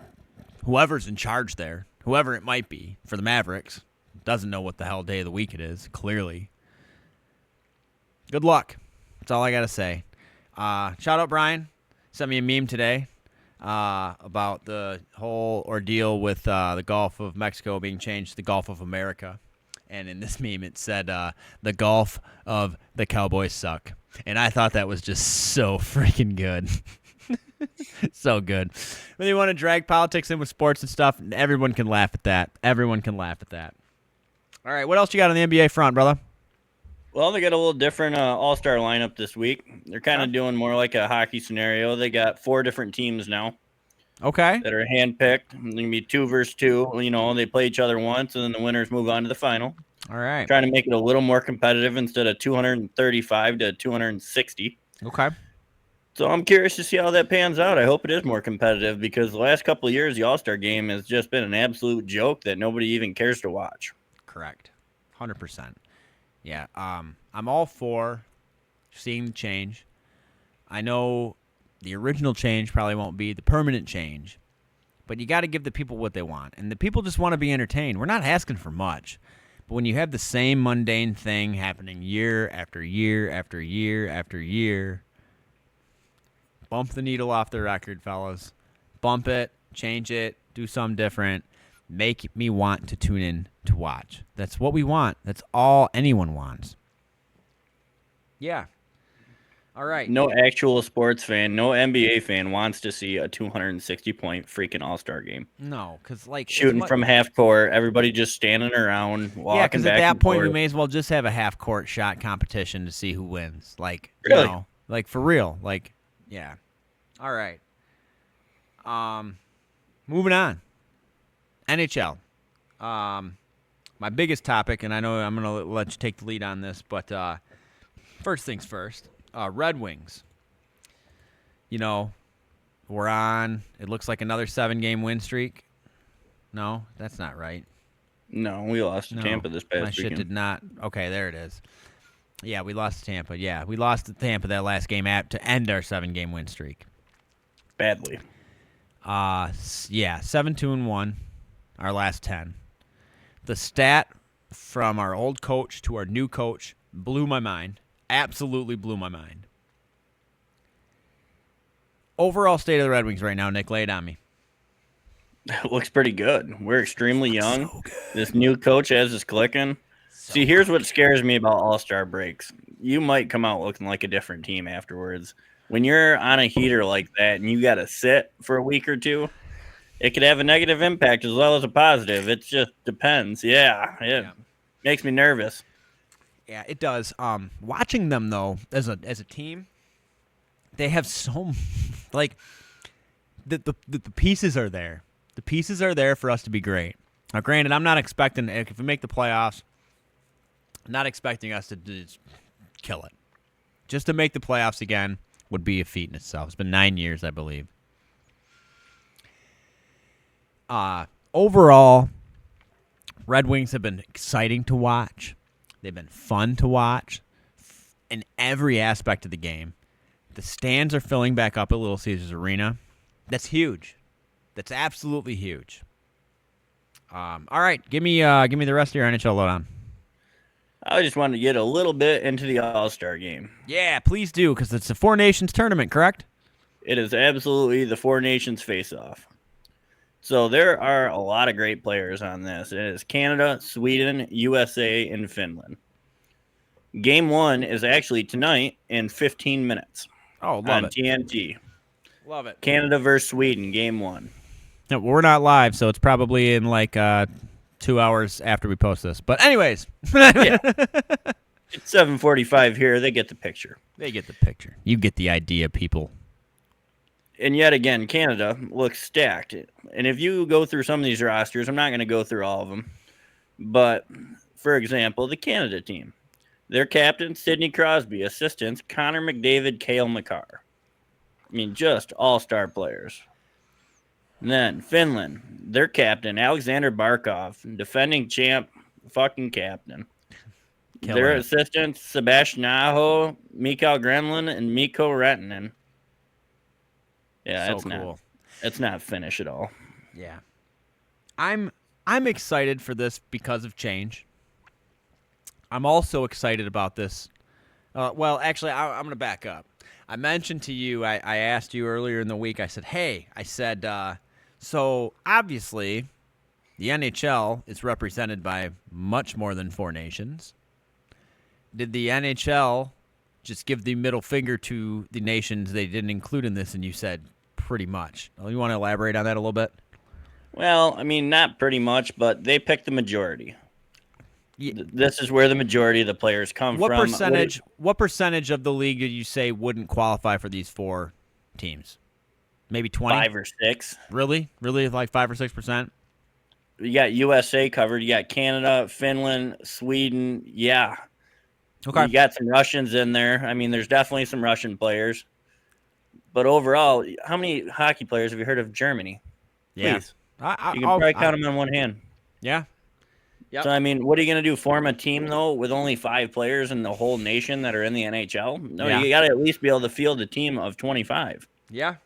Speaker 1: whoever's in charge there. Whoever it might be for the Mavericks doesn't know what the hell day of the week it is, clearly. Good luck. That's all I got to say. Shout out Brian. Sent me a meme today about the whole ordeal with the Gulf of Mexico being changed to the Gulf of America. And in this meme it said, the Gulf of the Cowboys suck. And I thought that was just so freaking good. So good. When you want to drag politics in with sports and stuff, everyone can laugh at that. All right, what else you got on the NBA front, brother?
Speaker 2: Well, they got a little different all-star lineup this week. They're kind of doing more like a hockey scenario. They got 4 different teams now.
Speaker 1: Okay.
Speaker 2: That are handpicked. It's going to be 2 versus 2. They play each other once, and then the winners move on to the final.
Speaker 1: All right.
Speaker 2: Trying to make it a little more competitive instead of 235 to 260.
Speaker 1: Okay.
Speaker 2: So I'm curious to see how that pans out. I hope it is more competitive because the last couple of years, the All-Star game has just been an absolute joke that nobody even cares to watch.
Speaker 1: Correct. 100%. Yeah. I'm all for seeing the change. I know the original change probably won't be the permanent change, but you got to give the people what they want. And the people just want to be entertained. We're not asking for much. But when you have the same mundane thing happening year after year after year after year, bump the needle off the record, fellas. Bump it, change it, do something different. Make me want to tune in to watch. That's what we want. That's all anyone wants. Yeah. All right.
Speaker 2: No actual sports fan, no NBA fan wants to see a 260-point freaking All-Star game.
Speaker 1: No, because
Speaker 2: shooting from half court, everybody just standing around, walking back.
Speaker 1: Yeah, because at that point
Speaker 2: forth.
Speaker 1: we may as well just have a half court shot competition to see who wins.
Speaker 2: Really?
Speaker 1: For real. Yeah. All right. Moving on. NHL. My biggest topic, and I know I'm going to let you take the lead on this, but first things first. Red Wings. We're on. It looks like another 7-game win streak. No, that's not right.
Speaker 2: No, we lost to Tampa this past weekend.
Speaker 1: My shit did not. Okay, there it is. Yeah, we lost to Tampa. Yeah, we lost to Tampa that last game to end our 7-game win streak.
Speaker 2: Badly.
Speaker 1: 7-2-1, our last 10. The stat from our old coach to our new coach blew my mind. Absolutely blew my mind. Overall state of the Red Wings right now, Nick, lay it on me.
Speaker 2: It looks pretty good. We're extremely young. So this new coach has us clicking. See, here's what scares me about all-star breaks. You might come out looking like a different team afterwards. When you're on a heater like that and you got to sit for a week or two, It could have a negative impact as well as a positive. It just depends. Yeah, it makes me nervous.
Speaker 1: Yeah, it does. Watching them though, as a team, they have so like the pieces are there. The pieces are there for us to be great. Now, granted, I'm not expecting if we make the playoffs, I'm not expecting us to just kill it. Just to make the playoffs again would be a feat in itself. It's been 9 years, I believe. Overall, Red Wings have been exciting to watch. They've been fun to watch in every aspect of the game. The stands are filling back up at Little Caesars Arena. That's huge. That's absolutely huge. All right, give me the rest of your NHL lowdown.
Speaker 2: I just wanted to get a little bit into the All-Star game.
Speaker 1: Yeah, please do, because it's a Four Nations tournament, correct?
Speaker 2: It is absolutely the Four Nations face-off. So there are a lot of great players on this. It is Canada, Sweden, USA, and Finland. Game 1 is actually tonight in 15 minutes.
Speaker 1: Oh, love
Speaker 2: on
Speaker 1: it.
Speaker 2: TNT.
Speaker 1: Love it.
Speaker 2: Canada versus Sweden, Game 1.
Speaker 1: No, we're not live, so it's probably in like 2 hours after we post this. But anyways.
Speaker 2: Yeah. It's 7:45 here. They get the picture.
Speaker 1: They get the picture. You get the idea, people.
Speaker 2: And yet again, Canada looks stacked. And if you go through some of these rosters, I'm not going to go through all of them. But, for example, the Canada team. Their captain, Sidney Crosby. Assistants, Connor McDavid, Cale Makar. I mean, just all-star players. And then Finland, their captain, Alexander Barkov, defending champ, fucking captain. Their assistants, Sebastian Aho, Mikael Grenlund, and Mikko Rantanen. Yeah,
Speaker 1: so
Speaker 2: that's
Speaker 1: cool.
Speaker 2: It's not Finnish at all.
Speaker 1: Yeah. I'm excited for this because of change. I'm also excited about this. Well, actually, I'm going to back up. I mentioned to you, I asked you earlier in the week, I said, so obviously the NHL is represented by much more than Four Nations. Did the NHL just give the middle finger to the nations they didn't include in this? And you said pretty much. You want to elaborate on that a little bit?
Speaker 2: Well, I mean, not pretty much, but they picked the majority. Yeah. This is where the majority of the players come from.
Speaker 1: What percentage of the league did you say wouldn't qualify for these four teams? Maybe 20?
Speaker 2: 5 or 6.
Speaker 1: Really? Really, like 5 or 6%?
Speaker 2: You got USA covered. You got Canada, Finland, Sweden. Yeah.
Speaker 1: Okay.
Speaker 2: You got some Russians in there. I mean, there's definitely some Russian players. But overall, how many hockey players have you heard of Germany?
Speaker 1: Yeah.
Speaker 2: Please. You can probably count them on one hand.
Speaker 1: Yeah. Yep.
Speaker 2: So, I mean, what are you going to do? Form a team, though, with only 5 players in the whole nation that are in the NHL? No, You got to at least be able to field a team of 25.
Speaker 1: Yeah.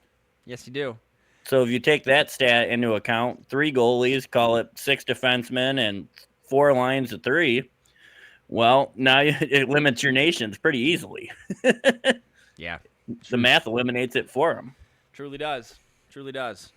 Speaker 1: Yes, you do.
Speaker 2: So if you take that stat into account, 3 goalies, call it 6 defensemen, and 4 lines of 3, well, now it limits your nations pretty easily.
Speaker 1: Yeah.
Speaker 2: The math eliminates it for them.
Speaker 1: Truly does. Truly does.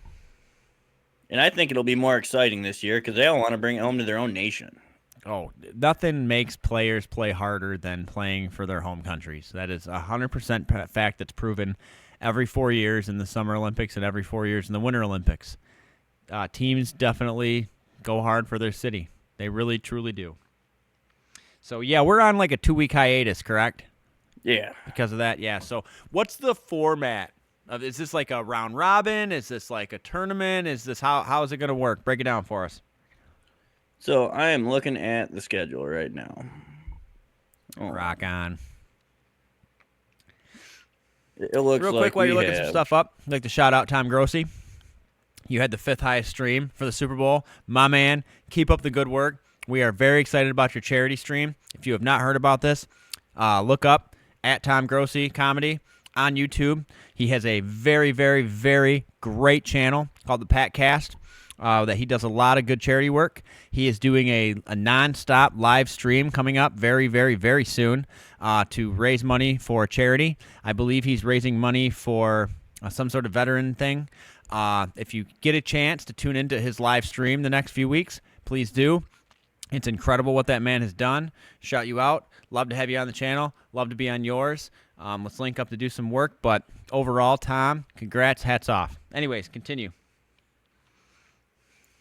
Speaker 2: And I think it'll be more exciting this year because they all want to bring it home to their own nation.
Speaker 1: Oh, nothing makes players play harder than playing for their home countries. That is 100% fact that's proven every 4 years in the Summer Olympics and every 4 years in the Winter Olympics. Teams definitely go hard for their city. They really, truly do. So, yeah, we're on like a 2-week hiatus, correct?
Speaker 2: Yeah.
Speaker 1: Because of that, yeah. So what's the format? Is this like a round robin? Is this like a tournament? Is this how is it going to work? Break it down for us.
Speaker 2: So I am looking at the schedule right now.
Speaker 1: Oh. Rock on.
Speaker 2: It looks
Speaker 1: real quick while you're looking some stuff up. I'd like to shout out Tom Grossi. You had the 5th highest stream for the Super Bowl. My man, keep up the good work. We are very excited about your charity stream. If you have not heard about this, look up at Tom Grossi Comedy on YouTube. He has a very, very, very great channel called the Patcast that he does a lot of good charity work. He is doing a non-stop live stream coming up very, very, very soon to raise money for a charity. I believe he's raising money for some sort of veteran thing. If you get a chance to tune into his live stream the next few weeks, please do. It's incredible what that man has done. Shout you out. Love to have you on the channel. Love to be on yours. Let's link up to do some work. But overall, Tom, congrats. Hats off. Anyways, continue.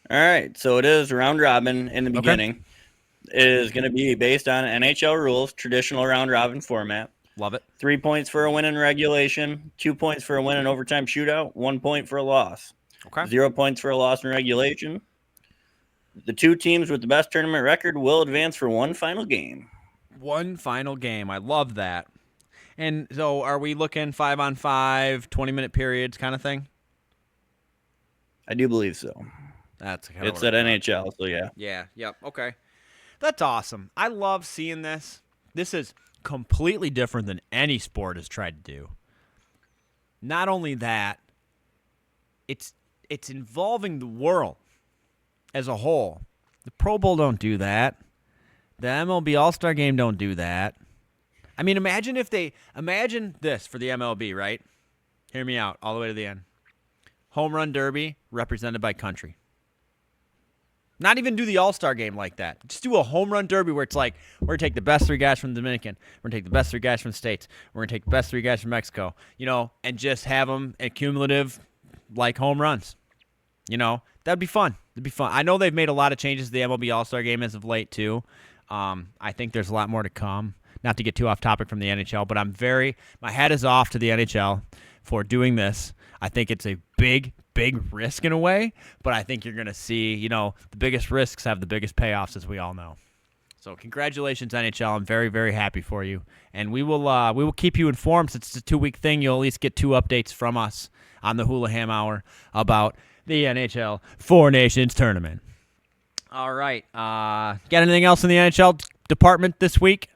Speaker 2: All right, so it is round robin in the
Speaker 1: Okay.
Speaker 2: beginning. It is going to be based on NHL rules, traditional round robin format.
Speaker 1: Love it.
Speaker 2: 3 points for a win in regulation, 2 points for a win in overtime shootout, 1 point for a loss.
Speaker 1: Okay.
Speaker 2: 0 points for a loss in regulation. The 2 teams with the best tournament record will advance for one final game.
Speaker 1: One final game. I love that. And so are we looking 5-on-5, 20-minute periods kind of thing?
Speaker 2: I do believe so.
Speaker 1: That's kind of
Speaker 2: It's
Speaker 1: what
Speaker 2: at
Speaker 1: I thought.
Speaker 2: NHL, so yeah.
Speaker 1: Yeah, yep, okay. That's awesome. I love seeing this. This is completely different than any sport has tried to do. Not only that, it's involving the world as a whole. The Pro Bowl don't do that. The MLB All-Star Game don't do that. I mean, imagine this for the MLB, right? Hear me out all the way to the end. Home Run Derby represented by country. Not even do the All-Star Game like that. Just do a Home Run Derby where it's like, we're going to take the best 3 guys from the Dominican. We're going to take the best 3 guys from the States. We're going to take the best 3 guys from Mexico. And just have them accumulative like home runs. That'd be fun. It'd be fun. I know they've made a lot of changes to the MLB All-Star Game as of late, too. I think there's a lot more to come. Not to get too off topic from the NHL, but my hat is off to the NHL for doing this. I think it's a big risk in a way, but I think you're going to see, the biggest risks have the biggest payoffs, as we all know. So congratulations, NHL. I'm very, very happy for you. And we will keep you informed. Since it's a 2-week thing, you'll at least get 2 updates from us on the Hulaham Hour about the NHL Four Nations Tournament. All right. Got anything else in the NHL department this week?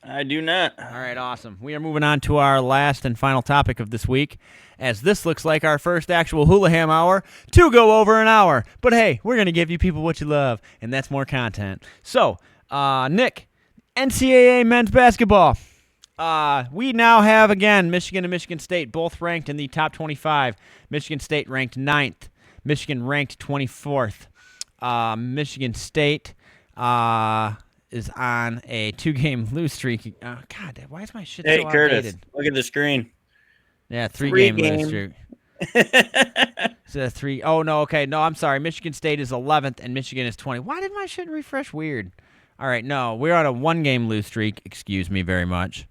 Speaker 2: I do not.
Speaker 1: All right, awesome. We are moving on to our last and final topic of this week, as this looks like our first actual Hulaham Hour to go over an hour. But hey, we're going to give you people what you love, and that's more content. So, Nick, NCAA men's basketball. We now have, again, Michigan and Michigan State both ranked in the top 25. Michigan State ranked 9th. Michigan ranked 24th. Michigan State is on a 2-game lose streak. God, why is my shit so outdated?
Speaker 2: Hey, Kurtis, look at the screen.
Speaker 1: Yeah, 3-game lose streak. So 3. Oh, no, okay. No, I'm sorry. Michigan State is 11th, and Michigan is 20. Why did my shit refresh weird? All right, no, we're on a 1-game lose streak. Excuse me very much.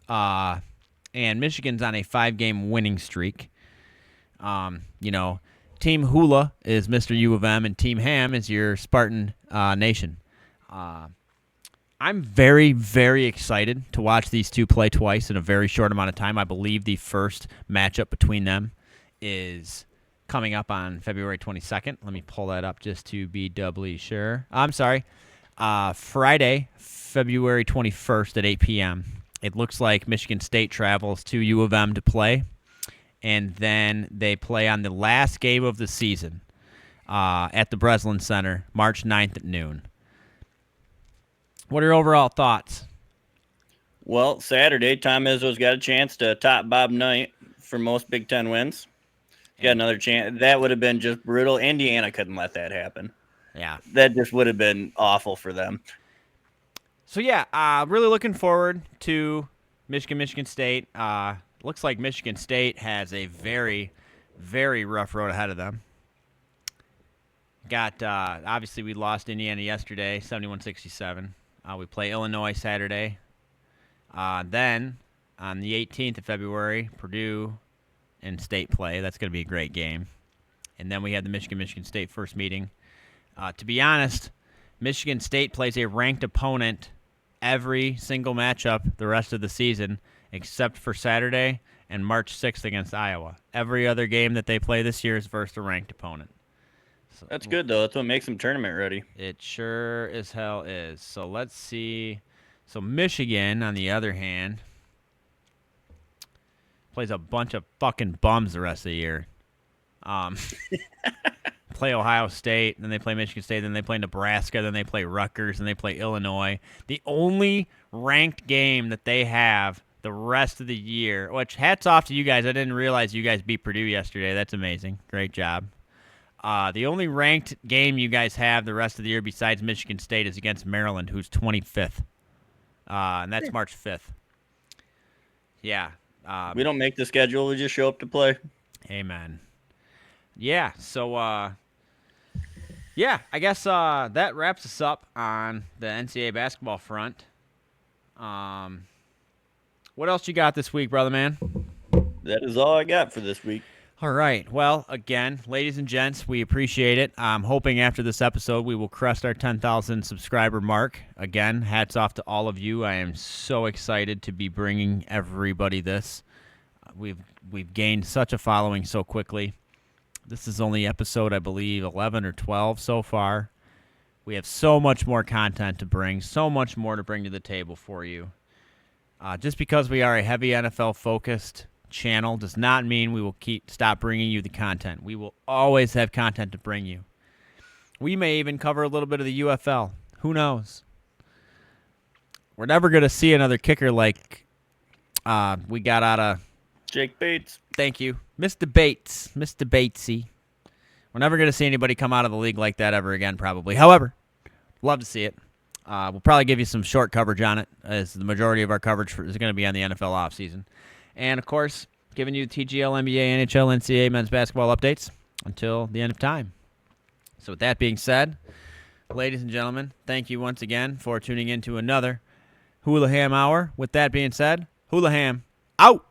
Speaker 1: And Michigan's on a 5-game winning streak. Team Hula is Mr. U of M, and Team Ham is your Spartan Nation. I'm very, very excited to watch these two play twice in a very short amount of time. I believe the first matchup between them is coming up on February 22nd. Let me pull that up just to be doubly sure. I'm sorry. Friday, February 21st at 8 p.m. It looks like Michigan State travels to U of M to play, and then they play on the last game of the season at the Breslin Center, March 9th at noon. What are your overall thoughts?
Speaker 2: Well, Saturday, Tom Izzo's got a chance to top Bob Knight for most Big Ten wins. Got another chance. That would have been just brutal. Indiana couldn't let that happen.
Speaker 1: Yeah.
Speaker 2: That just would have been awful for them.
Speaker 1: So, yeah, really looking forward to Michigan State. Looks like Michigan State has a very, very rough road ahead of them. Obviously, we lost Indiana yesterday, 71-67. We play Illinois Saturday. Then, on the 18th of February, Purdue and State play. That's going to be a great game. And then we had the Michigan State first meeting. To be honest, Michigan State plays a ranked opponent every single matchup the rest of the season, except for Saturday and March 6th against Iowa. Every other game that they play this year is versus a ranked opponent. So,
Speaker 2: that's good, though. That's what makes them tournament ready.
Speaker 1: It sure as hell is. So let's see. So Michigan, on the other hand, plays a bunch of fucking bums the rest of the year. Play Ohio State, then they play Michigan State, then they play Nebraska, then they play Rutgers, then they play Illinois. The only ranked game that they have the rest of the year, which hats off to you guys. I didn't realize you guys beat Purdue yesterday. That's amazing. Great job. The only ranked game you guys have the rest of the year besides Michigan State is against Maryland, who's 25th. And that's March 5th. Yeah.
Speaker 2: We don't make the schedule. We just show up to play.
Speaker 1: Amen. Yeah, so Yeah, I guess that wraps us up on the NCAA basketball front. What else you got this week, brother man?
Speaker 2: That is all I got for this week.
Speaker 1: All right. Well, again, ladies and gents, we appreciate it. I'm hoping after this episode we will crest our 10,000 subscriber mark. Again, hats off to all of you. I am so excited to be bringing everybody this. We've gained such a following so quickly. This is only episode, I believe, 11 or 12 so far. We have so much more content to bring, so much more to bring to the table for you. Just because we are a heavy NFL-focused channel does not mean we will stop bringing you the content. We will always have content to bring you. We may even cover a little bit of the UFL. Who knows? We're never going to see another kicker like we got out of
Speaker 2: Jake Bates.
Speaker 1: Thank you. Mr. Bates. Mr. Batesy. We're never going to see anybody come out of the league like that ever again, probably. However, love to see it. We'll probably give you some short coverage on it, as the majority of our coverage is going to be on the NFL offseason. And, of course, giving you TGL, NBA, NHL, NCAA men's basketball updates until the end of time. So with that being said, ladies and gentlemen, thank you once again for tuning in to another Hulaham Hour. With that being said, Hulaham out.